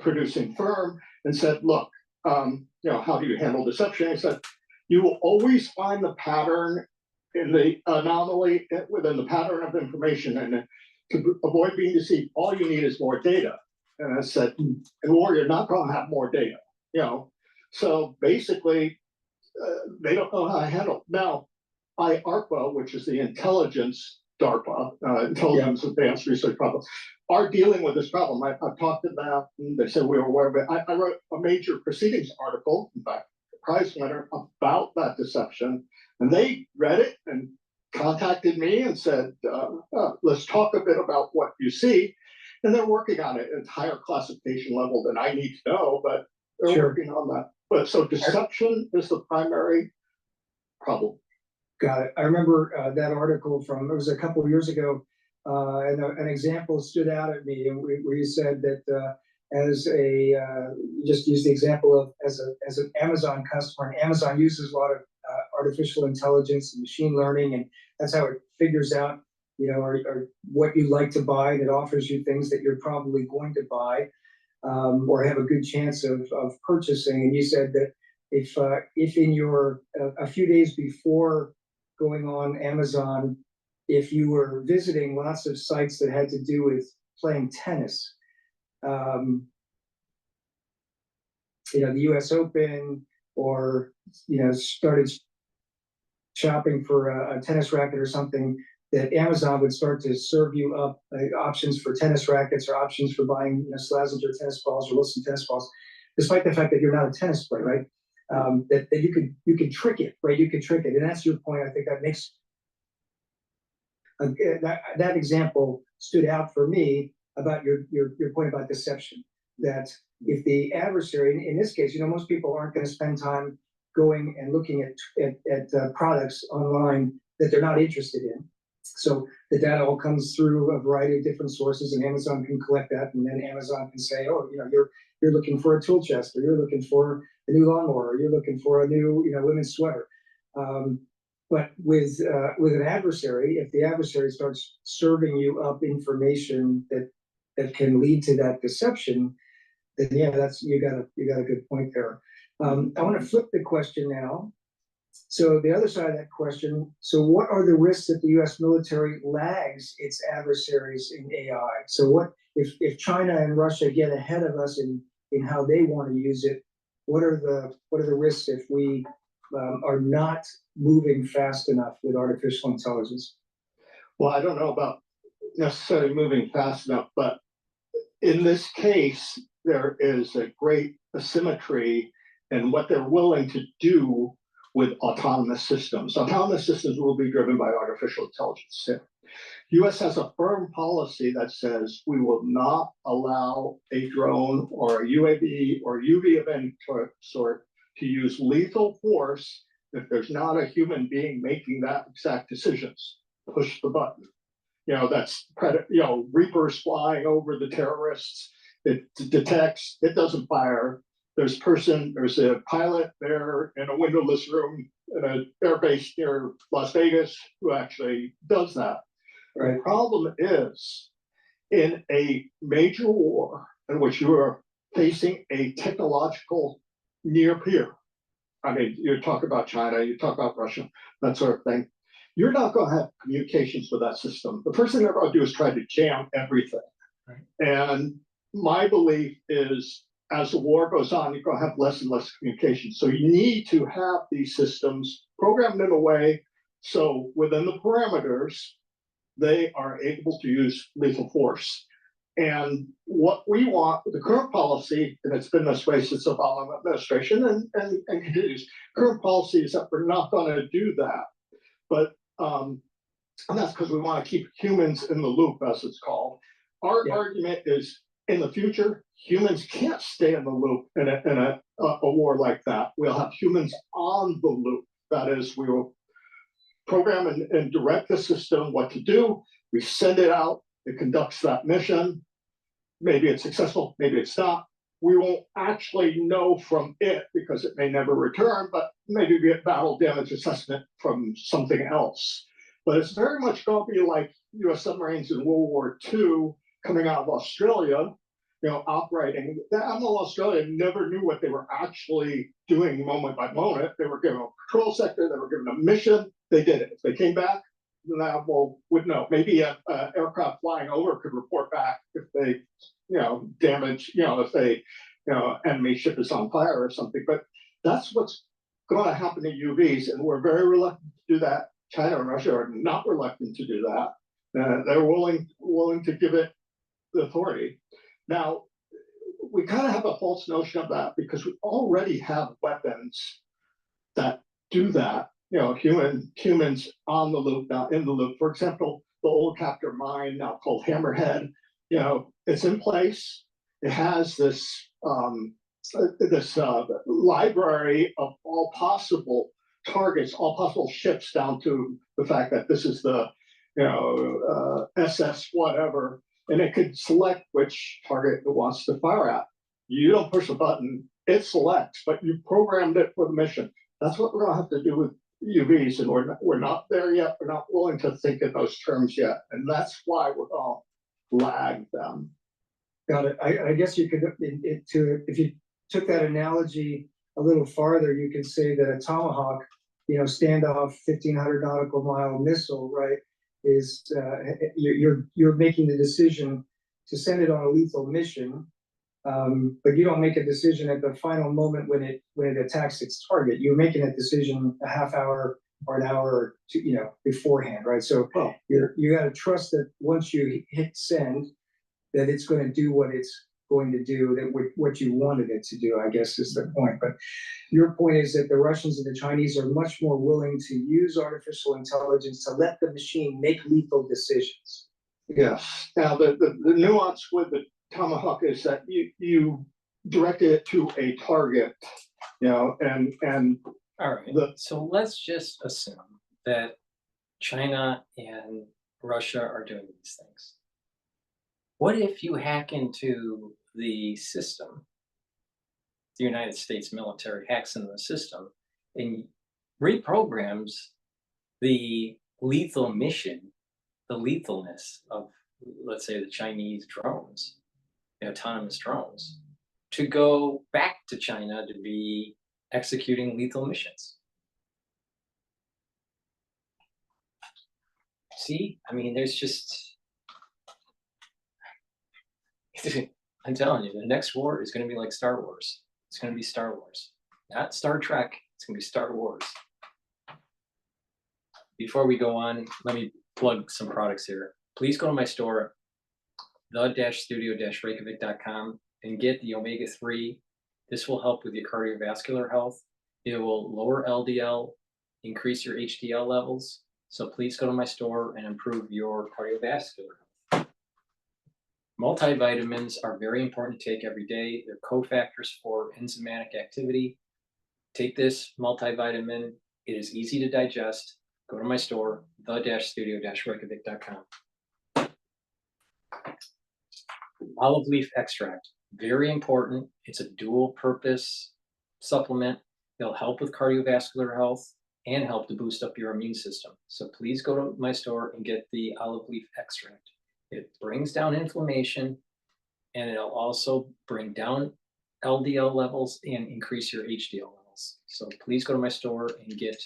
S9: producing firm and said, look, how do you handle deception? He said, you will always find the pattern in the anomaly within the pattern of information. And to avoid being deceived, all you need is more data. And I said, in war, you're not going to have more data. So basically, they don't know how to handle it. Now, IARPA, which is the intelligence DARPA, Intelligence Advanced Research Problem, are dealing with this problem. I've talked to them, and they said we were aware of it. I wrote a major proceedings article, in fact, prize winner, about that deception, and they read it and contacted me and said, let's talk a bit about what you see. And they're working on it at a higher classification level than I need to know, but they're working on that. But so deception is the primary problem.
S7: Got it. I remember that article it was a couple of years ago, and an example stood out at me, where you said that you just used the example of as an Amazon customer, and Amazon uses a lot of artificial intelligence and machine learning, and that's how it figures out, or what you like to buy, and it offers you things that you're probably going to buy, or have a good chance of purchasing. And you said that if in your a few days before going on Amazon, if you were visiting lots of sites that had to do with playing tennis, the US Open, or started shopping for a tennis racket or something, that Amazon would start to serve you up options for tennis rackets, or options for buying Slazenger tennis balls or Wilson tennis balls, despite the fact that you're not a tennis player, right? That you could trick it, right? You could trick it, and that's your point. I think that makes that example stood out for me about your point about deception. That if the adversary, in this case, most people aren't going to spend time going and looking at products online that they're not interested in. So the data all comes through a variety of different sources, and Amazon can collect that, and then Amazon can say, oh, you're looking for a tool chest, or you're looking for a new lawnmower, or you're looking for a new women's sweater. But with an adversary, if the adversary starts serving you up information that can lead to that deception, then you got a good point there. I want to flip the question now. So the other side of that question, so what are the risks that the U.S. military lags its adversaries in AI? So what if China and Russia get ahead of us in how they want to use it? What are the risks if we are not moving fast enough with artificial intelligence?
S9: Well, I don't know about necessarily moving fast enough, but in this case, there is a great asymmetry in what they're willing to do with autonomous systems. Autonomous systems will be driven by artificial intelligence. The U.S. has a firm policy that says we will not allow a drone or a UAV or UV of any sort to use lethal force if there's not a human being making that exact decisions. Push the button. that's reapers flying over the terrorists. It detects, it doesn't fire. There's a pilot there in a windowless room in an airbase near Las Vegas who actually does that.
S7: Right.
S9: The problem is, in a major war in which you are facing a technological near peer, I mean, you talk about China, you talk about Russia, that sort of thing, you're not going to have communications with that system. The first thing they're going to do is try to jam everything.
S1: Right.
S9: And my belief is, as the war goes on, you're going to have less and less communication. So you need to have these systems programmed in a way so within the parameters, they are able to use lethal force. And what we want, the current policy, and it's been this way since the Obama administration and continues, current policy is that we're not going to do that. But and that's because we want to keep humans in the loop, as it's called. Our argument is, in the future, humans can't stay in the loop in a war like that. We'll have humans on the loop. That is, we will program and direct the system what to do. We send it out. It conducts that mission. Maybe it's successful, maybe it's not. We won't actually know from it because it may never return, but maybe we get battle damage assessment from something else. But it's very much going to be like U.S. submarines in World War II coming out of Australia, operating. The Admiral of Australia never knew what they were actually doing moment by moment. They were given a patrol sector, they were given a mission, they did it. If they came back, the Admiral would know. Maybe an aircraft flying over could report back if they, damage, if they, enemy ship is on fire or something. But that's what's going to happen to UVs, and we're very reluctant to do that. China and Russia are not reluctant to do that. They're willing to give it the authority. Now, we kind of have a false notion of that because we already have weapons that do that. Humans on the loop, not in the loop. For example, the old Captor mine, now called Hammerhead, it's in place. It has this library of all possible targets, all possible ships, down to the fact that this is the SS whatever, and it could select which target it wants to fire at. You don't push a button, it selects, but you programmed it for the mission. That's what we're going to have to do with UVs, and we're not there yet. We're not willing to think in those terms yet, and that's why we're going to lag them.
S7: Got it. I guess you could, if you took that analogy a little farther, you could say that a Tomahawk, standoff 1,500 nautical mile missile, right, is you're making the decision to send it on a lethal mission, but you don't make a decision at the final moment when it attacks its target. You're making a decision a half hour or an hour or two, beforehand, right? So you got to trust that once you hit send, that it's going to do what it's going to do, that what you wanted it to do, I guess is the point. But your point is that the Russians and the Chinese are much more willing to use artificial intelligence to let the machine make lethal decisions.
S9: Yes. Now, the nuance with the Tomahawk is that you directed it to a target, and
S1: all right. So let's just assume that China and Russia are doing these things. What if you hack into the system? The United States military hacks into the system and reprograms the lethal mission, the lethalness of, let's say, the Chinese drones, the autonomous drones, to go back to China to be executing lethal missions. See, I mean, there's just, I'm telling you, the next war is going to be like Star Wars. It's going to be Star Wars, not Star Trek. It's going to be Star Wars. Before we go on, let me plug some products here. Please go to my store, the-studio-reykjavik.com, and get the omega-3. This will help with your cardiovascular health. It will lower LDL, increase your HDL levels. So please go to my store and improve your cardiovascular health. Multivitamins are very important to take every day. They're cofactors for enzymatic activity. Take this multivitamin. It is easy to digest. Go to my store, the-studio-reykjavik.com. Olive leaf extract, very important. It's a dual purpose supplement. It'll help with cardiovascular health and help to boost up your immune system. So please go to my store and get the olive leaf extract. It brings down inflammation, and it'll also bring down LDL levels and increase your HDL levels. So please go to my store and get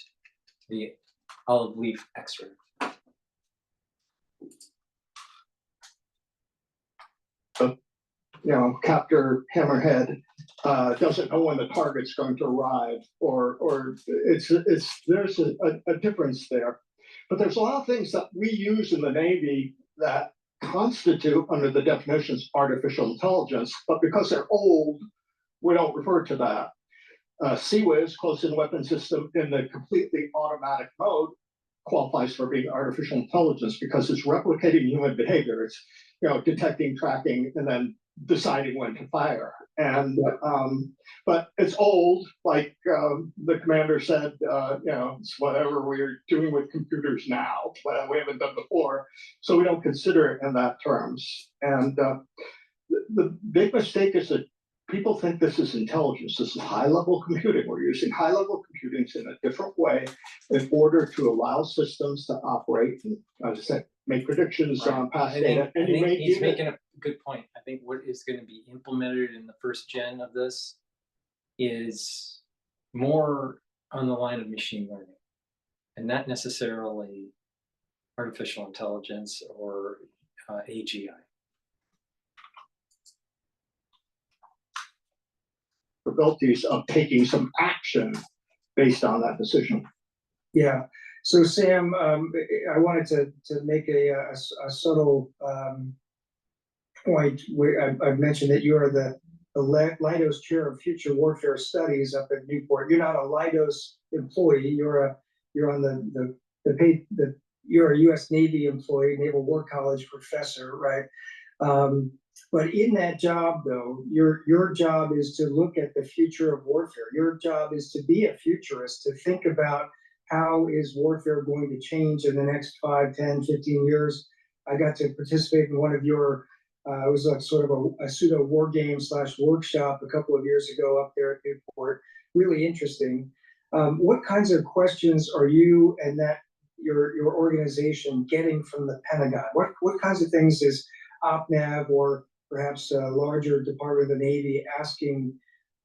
S1: the olive leaf extract.
S9: Captor Hammerhead doesn't know when the target's going to arrive, or there's a difference there. But there's a lot of things that we use in the Navy that constitute, under the definitions, artificial intelligence, but because they're old, we don't refer to that. CWIS, close-in weapon system, in the completely automatic mode, qualifies for being artificial intelligence because it's replicating human behavior. It's detecting, tracking, and then deciding when to fire. And but it's old, like the commander said, it's whatever we're doing with computers now, but we haven't done before, so we don't consider it in that terms. And the big mistake is that people think this is intelligence. This is high-level computing. We're using high-level computing in a different way in order to allow systems to operate and, as I said, make predictions on past data.
S1: I think he's making a good point. I think what is going to be implemented in the first gen of this is more on the line of machine learning, and not necessarily artificial intelligence or AGI.
S9: Abilities of taking some action based on that decision.
S7: Yeah. So Sam, I wanted to make a subtle point where I've mentioned that you are the Leidos Chair of Future Warfare Studies up at Newport. You're not a Leidos employee. You're on you're a U.S. Navy employee, Naval War College professor, right? But in that job, though, your job is to look at the future of warfare. Your job is to be a futurist, to think about how is warfare going to change in the next 5, 10, 15 years. I got to participate in one of your, it was like sort of a pseudo war game / workshop a couple of years ago up there at Newport. Really interesting. What kinds of questions are you and your organization getting from the Pentagon? What kinds of things is OPNAV or perhaps a larger Department of the Navy asking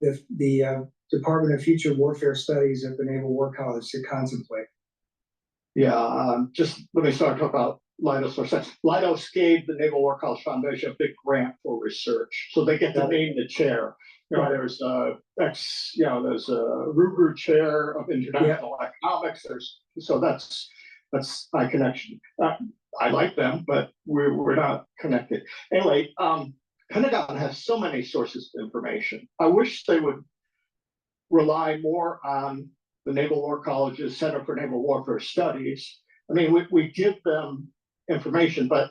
S7: the Department of Future Warfare Studies at the Naval War College to contemplate?
S9: Yeah, just let me start talking about Leidos for a second. Leidos gave the Naval War College Foundation a big grant for research, so they get to name the chair. There's there's a Ruger Chair of International Economics. That's my connection. I like them, but we're not connected. Anyway, Pentagon has so many sources of information. I wish they would rely more on the Naval War College's Center for Naval Warfare Studies. I mean, we give them information, but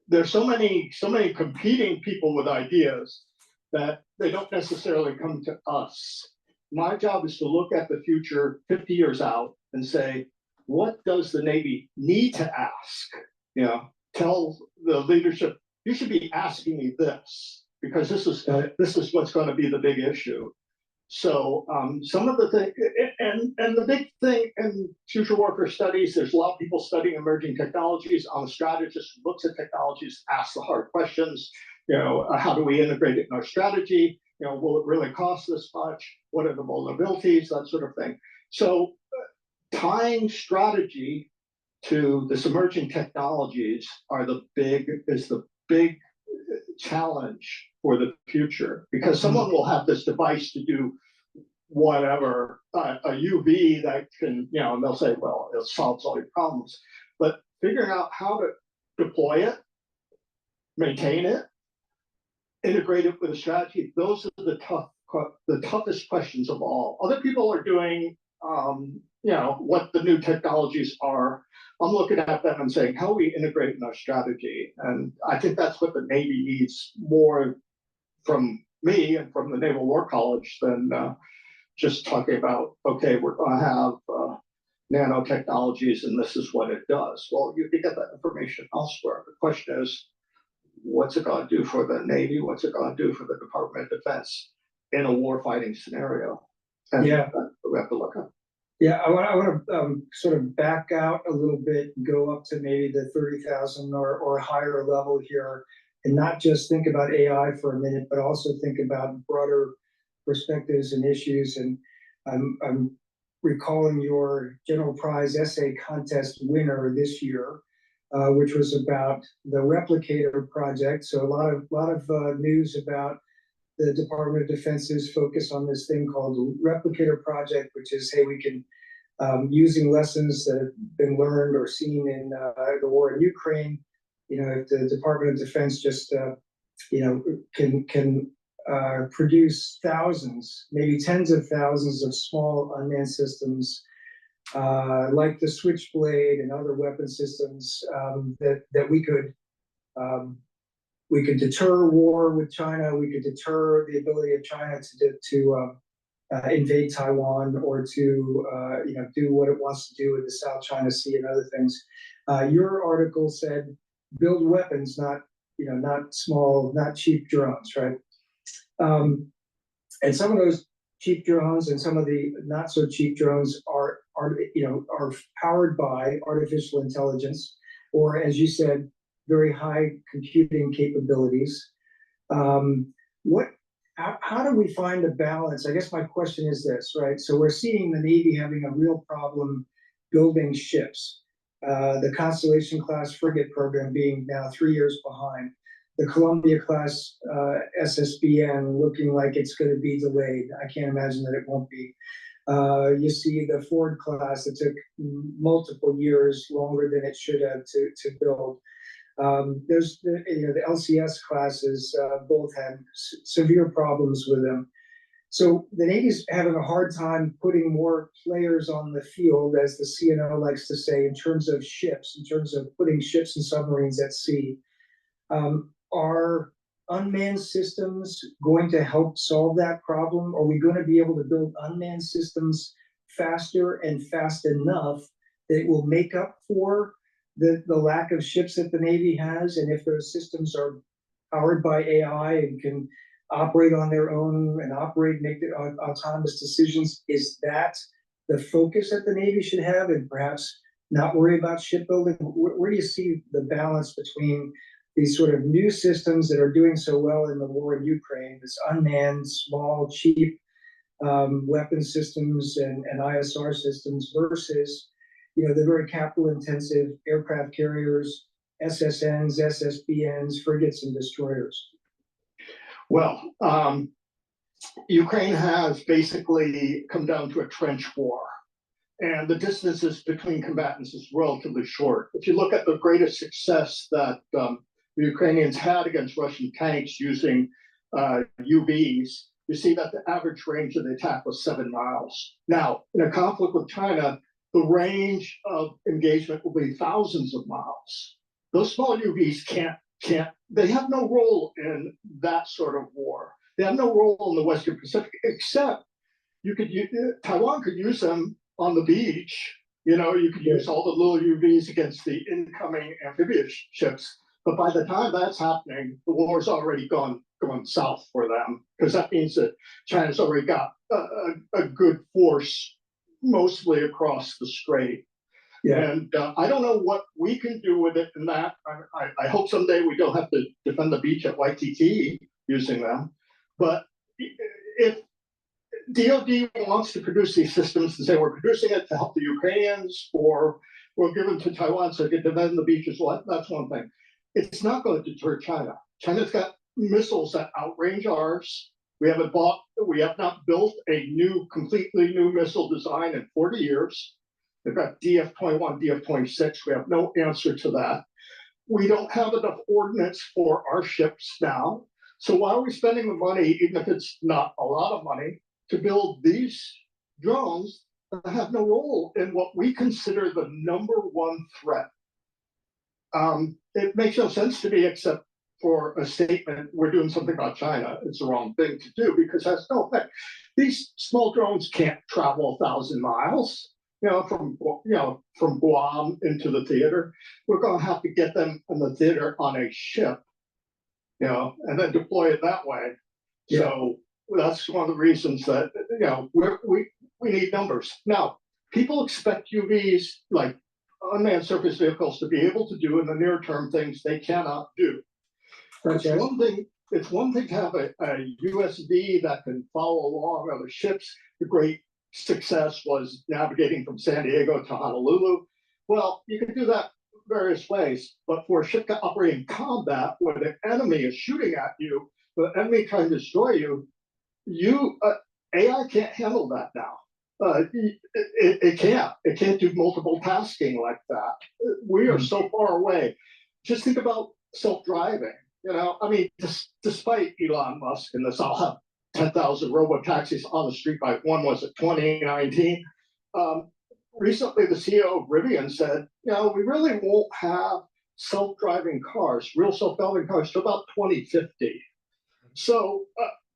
S9: there's so many competing people with ideas that they don't necessarily come to us. My job is to look at the future 50 years out and say, what does the Navy need to ask? Tell the leadership, you should be asking me this, because this is what's going to be the big issue. So some of the things, and the big thing in future warfare studies, there's a lot of people studying emerging technologies. I'm a strategist who looks at technologies, asks the hard questions. How do we integrate it in our strategy? Will it really cost this much? What are the vulnerabilities? That sort of thing. So tying strategy to this emerging technologies is the big challenge for the future, because someone will have this device to do whatever, a UV that can, and they'll say, well, it solves all your problems. But figuring out how to deploy it, maintain it, integrate it with a strategy, those are the toughest questions of all. Other people are doing what the new technologies are. I'm looking at them and saying, how do we integrate in our strategy? And I think that's what the Navy needs more from me and from the Naval War College than just talking about, okay, we're going to have nanotechnologies and this is what it does. Well, you can get that information elsewhere. The question is, what's it going to do for the Navy? What's it going to do for the Department of Defense in a warfighting scenario? And
S2: Yeah.
S9: we have to look at.
S2: Yeah, I want to sort of back out a little bit and go up to maybe the 30,000 or higher level here, and not just think about AI for a minute, but also think about broader perspectives and issues. And I'm recalling your General Prize Essay Contest winner this year, which was about the Replicator project. So a lot of news about the Department of Defense's focus on this thing called the Replicator project, which is, hey, we can, using lessons that have been learned or seen in the war in Ukraine, if the Department of Defense just, can produce thousands, maybe tens of thousands of small unmanned systems, like the Switchblade and other weapon systems, that we could deter war with China. We could deter the ability of China to invade Taiwan or to do what it wants to do with the South China Sea and other things. Your article said, build weapons, not small, not cheap drones, right? And some of those cheap drones and some of the not so cheap drones are powered by artificial intelligence, or, as you said, very high computing capabilities. How do we find a balance? I guess my question is this, right? So we're seeing the Navy having a real problem building ships. The Constellation class frigate program being now 3 years behind. The Columbia class SSBN looking like it's going to be delayed. I can't imagine that it won't be. You see the Ford class that took multiple years longer than it should have to build. There's the LCS classes both had severe problems with them. So the Navy's having a hard time putting more players on the field, as the CNO likes to say, in terms of ships, in terms of putting ships and submarines at sea. Are unmanned systems going to help solve that problem? Are we going to be able to build unmanned systems faster and fast enough that it will make up for the lack of ships that the Navy has? And if those systems are powered by AI and can operate on their own and make the autonomous decisions, is that the focus that the Navy should have, and perhaps not worry about shipbuilding? Where do you see the balance between these sort of new systems that are doing so well in the war in Ukraine, this unmanned, small, cheap weapon systems and ISR systems, versus the very capital-intensive aircraft carriers, SSNs, SSBNs, frigates, and destroyers?
S9: Well, Ukraine has basically come down to a trench war, and the distances between combatants is relatively short. If you look at the greatest success that the Ukrainians had against Russian tanks using UVs, you see that the average range of the attack was 7 miles. Now, in a conflict with China, the range of engagement will be thousands of miles. Those small UVs they have no role in that sort of war. They have no role in the Western Pacific, except Taiwan could use them on the beach. You could use all the little UVs against the incoming amphibious ships. But by the time that's happening, the war's already gone south for them, because that means that China's already got a good force mostly across the strait. Yeah. And I don't know what we can do with it in that. I hope someday we don't have to defend the beach at Waititi using them. But if DoD wants to produce these systems and say we're producing it to help the Ukrainians, or we'll give them to Taiwan so they can defend the beaches, well, that's one thing. It's not going to deter China. China's got missiles that outrange ours. We have not built a completely new missile design in 40 years. They've got DF-21, DF-26. We have no answer to that. We don't have enough ordnance for our ships now. So why are we spending the money, even if it's not a lot of money, to build these drones that have no role in what we consider the #1 threat? It makes no sense to me, except for a statement, we're doing something about China. It's the wrong thing to do, because that's no effect. These small drones can't travel 1,000 miles, from Guam into the theater. We're going to have to get them in the theater on a ship you know, and then deploy it that way.
S2: Yeah.
S9: So that's one of the reasons that, you know, we need numbers. Now, people expect UVs, like unmanned surface vehicles, to be able to do in the near term things they cannot do.
S2: That's
S9: It's
S2: right.
S9: one thing to have a USV that can follow along other ships. The great success was navigating from San Diego to Honolulu. Well, you can do that various ways, but for a ship to operate in combat where the enemy is shooting at you, the enemy trying to destroy you, AI can't handle that now. It can't do multiple tasking like that. We are so far away. Just think about self-driving. You know, I mean, despite Elon Musk and this, I'll have 10,000 robo taxis on the street by 2019. Recently, the CEO of Rivian said, you know, we really won't have self-driving cars, real self-driving cars, till about 2050. So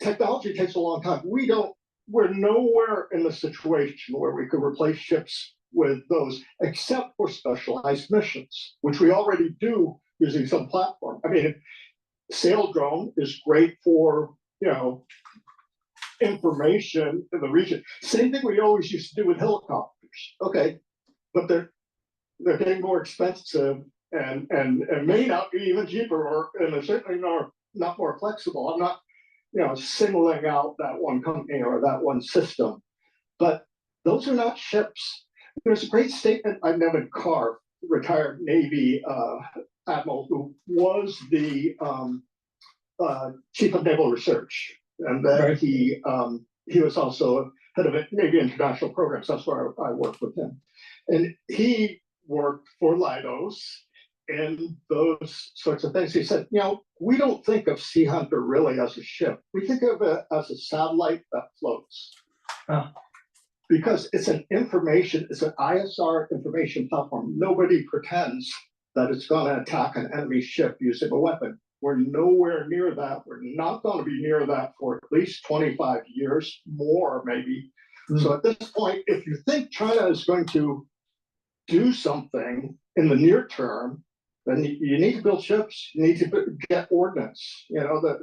S9: technology takes a long time. We're nowhere in the situation where we could replace ships with those, except for specialized missions, which we already do using some platform. I mean, sail drone is great for, you know, information in the region. Same thing we always used to do with helicopters. Okay, but they're getting more expensive and may not be even cheaper, and they're certainly not more flexible. I'm not, you know, singling out that one company or that one system, but those are not ships. There's a great statement by Nevin Carr, retired Navy admiral, who was the chief of naval research, and then
S2: Right.
S9: he was also head of Navy international programs. That's where I worked with him, and he worked for Leidos and those sorts of things. He said, you know, we don't think of Sea Hunter really as a ship. We think of it as a satellite that floats. Because it's an ISR information platform. Nobody pretends that it's going to attack an enemy ship using a weapon. We're nowhere near that. We're not going to be near that for at least 25 years, more maybe. So at this point, if you think China is going to do something in the near term, then you need to build ships. You need to get ordnance. You know,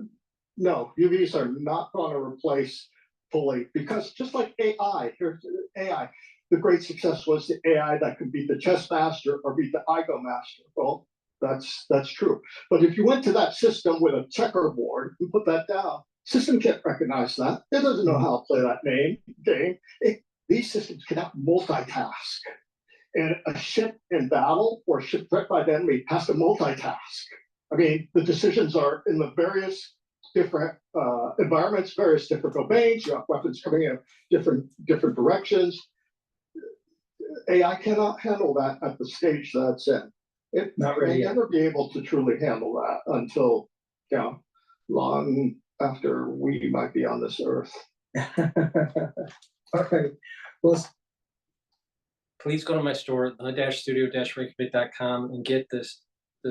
S9: no, UVs are not going to replace fully, because just like AI, here's AI. The great success was the AI that could beat the chess master or beat the IGO master. Well, that's true. But if you went to that system with a checkerboard and put that down, system can't recognize that. It doesn't know how to play that game. These systems cannot multitask. And a ship in battle or a ship threat by the enemy has to multitask. I mean, the decisions are in the various different environments, various different domains. You have weapons coming in different directions. AI cannot handle that at the stage that's in. It may never be able to truly handle that until, you know, long after we might be on this earth.
S2: All right. Well,
S1: Please go to my store, the-studio-reykjavik.com, and get the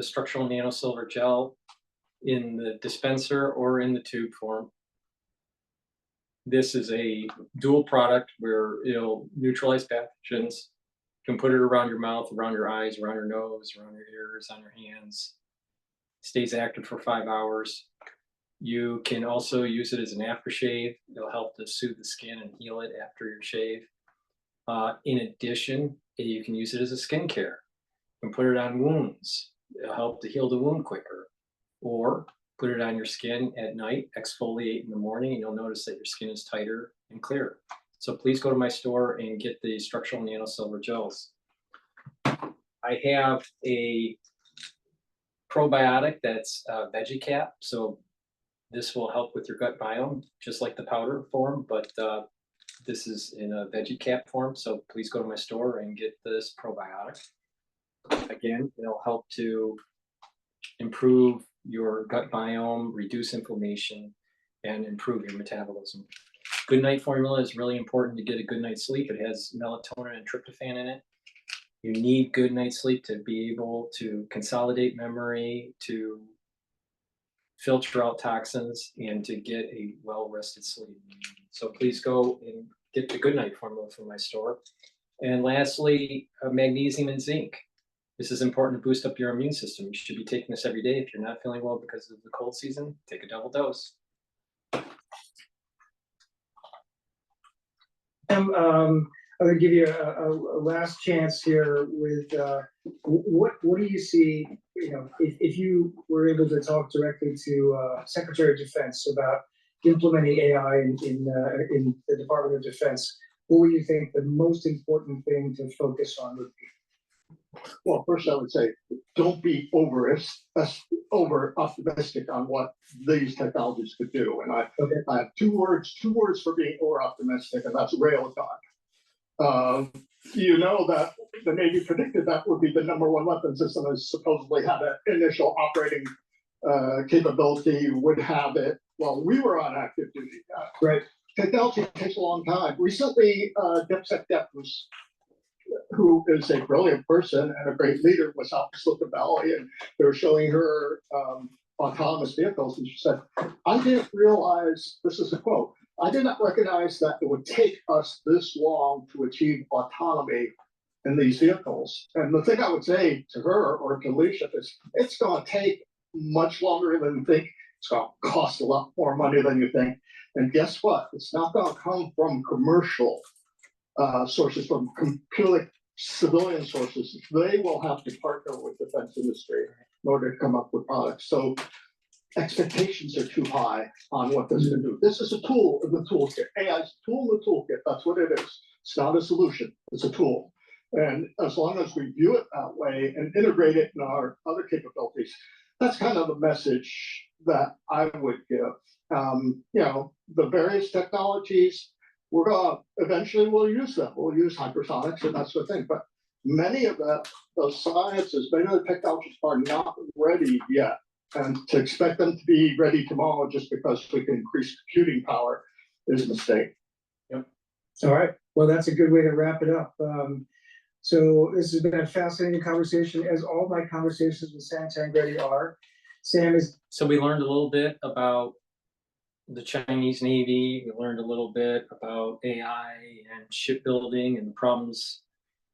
S1: structural nano silver gel in the dispenser or in the tube form. This is a dual product where it'll neutralize pathogens. You can put it around your mouth, around your eyes, around your nose, around your ears, on your hands. Stays active for 5 hours. You can also use it as an aftershave. It'll help to soothe the skin and heal it after your shave. In addition, you can use it as a skincare. You can put it on wounds. It'll help to heal the wound quicker. Or put it on your skin at night, exfoliate in the morning, and you'll notice that your skin is tighter and clearer. So please go to my store and get the structural nano silver gels. I have a probiotic that's veggie cap. So this will help with your gut biome, just like the powder form, but this is in a veggie cap form. So please go to my store and get this probiotic. Again, it'll help to improve your gut biome, reduce inflammation, and improve your metabolism. Good night formula is really important to get a good night's sleep. It has melatonin and tryptophan in it. You need good night's sleep to be able to consolidate memory, to filter out toxins, and to get a well-rested sleep. So please go and get the good night formula from my store. And lastly, magnesium and zinc. This is important to boost up your immune system. You should be taking this every day. If you're not feeling well because of the cold season, take a double dose.
S7: I'm gonna give you a last chance here with, what do you see, you know, if you were able to talk directly to Secretary of Defense about implementing AI in the Department of Defense, what would you think the most important thing to focus on would be?
S9: Well, first I would say, don't be over optimistic on what these technologies could do. And I have two words for being over optimistic, and that's railgun. You know that the Navy predicted that would be the #1 weapon system, as supposedly had an initial operating capability, would have it while we were on active duty.
S7: Right.
S9: Technology takes a long time. Recently, DepSecDep who is a brilliant person and a great leader, was out in Silicon Valley, and they were showing her autonomous vehicles, and she said, "I didn't realize," this is a quote, "I did not recognize that it would take us this long to achieve autonomy in these vehicles." And the thing I would say to her or to leadership is, it's going to take much longer than you think. It's going to cost a lot more money than you think. And guess what? It's not going to come from commercial sources, from purely civilian sources. They will have to partner with defense industry in order to come up with products. So expectations are too high on what this can do. This is a tool in the toolkit. AI is a tool in the toolkit. That's what it is. It's not a solution. It's a tool. And as long as we view it that way and integrate it in our other capabilities, that's kind of the message that I would give. You know, the various technologies, we're going to eventually we'll use them. We'll use hypersonics and that sort of thing. But many of those sciences, many of the technologies are not ready yet. And to expect them to be ready tomorrow just because we can increase computing power is a mistake.
S7: Yep. All right. Well, that's a good way to wrap it up. So this has been a fascinating conversation, as all my conversations with Sam Tangredi are. Sam is.
S1: So we learned a little bit about the Chinese Navy. We learned a little bit about AI and shipbuilding and the problems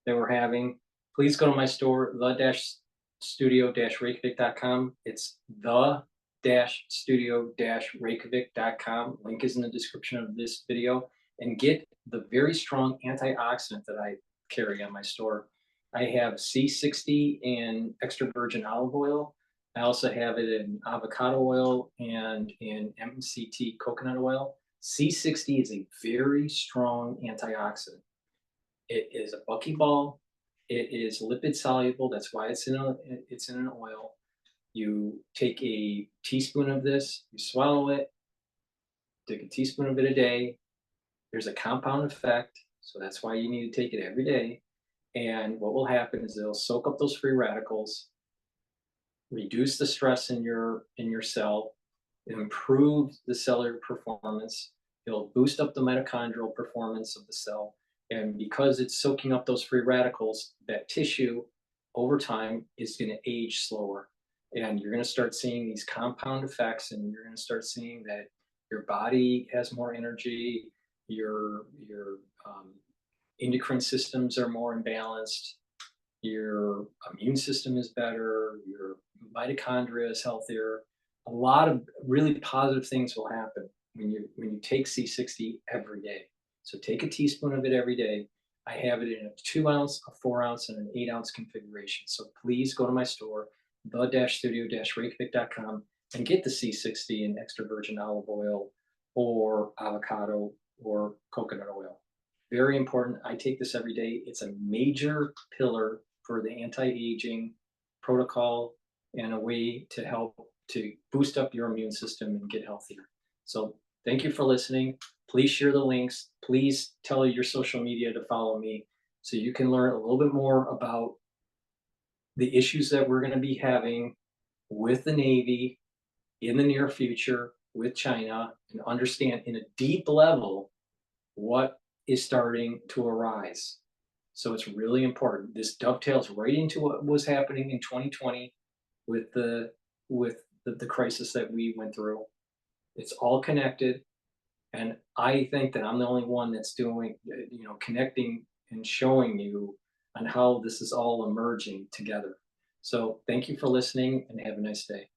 S1: that we're having. Please go to my store, the-studio-reykjavik.com. It's the-studio-reykjavik.com. Link is in the description of this video. And get the very strong antioxidant that I carry on my store. I have C60 in extra virgin olive oil. I also have it in avocado oil and in MCT coconut oil. C60 is a very strong antioxidant. It is a buckyball. It is lipid soluble. That's why it's in an oil. You take a teaspoon of this, you swallow it, take a teaspoon of it a day. There's a compound effect, so that's why you need to take it every day. And what will happen is it'll soak up those free radicals, reduce the stress in your cell, improve the cellular performance. It'll boost up the mitochondrial performance of the cell. And because it's soaking up those free radicals, that tissue over time is going to age slower. And you're going to start seeing these compound effects, and you're going to start seeing that your body has more energy, your endocrine systems are more imbalanced, your immune system is better, your mitochondria is healthier. A lot of really positive things will happen when you take C60 every day. So take a teaspoon of it every day. I have it in a 2 ounce, a 4 ounce, and an 8 ounce configuration. So please go to my store, the-studio-reykjavik.com, and get the C60 in extra virgin olive oil or avocado or coconut oil. Very important. I take this every day. It's a major pillar for the anti-aging protocol and a way to help to boost up your immune system and get healthier. So thank you for listening. Please share the links. Please tell your social media to follow me so you can learn a little bit more about the issues that we're going to be having with the Navy in the near future with China, and understand in a deep level what is starting to arise. So it's really important. This dovetails right into what was happening in 2020 with the crisis that we went through. It's all connected. And I think that I'm the only one that's doing, connecting and showing you on how this is all emerging together. So thank you for listening and have a nice day.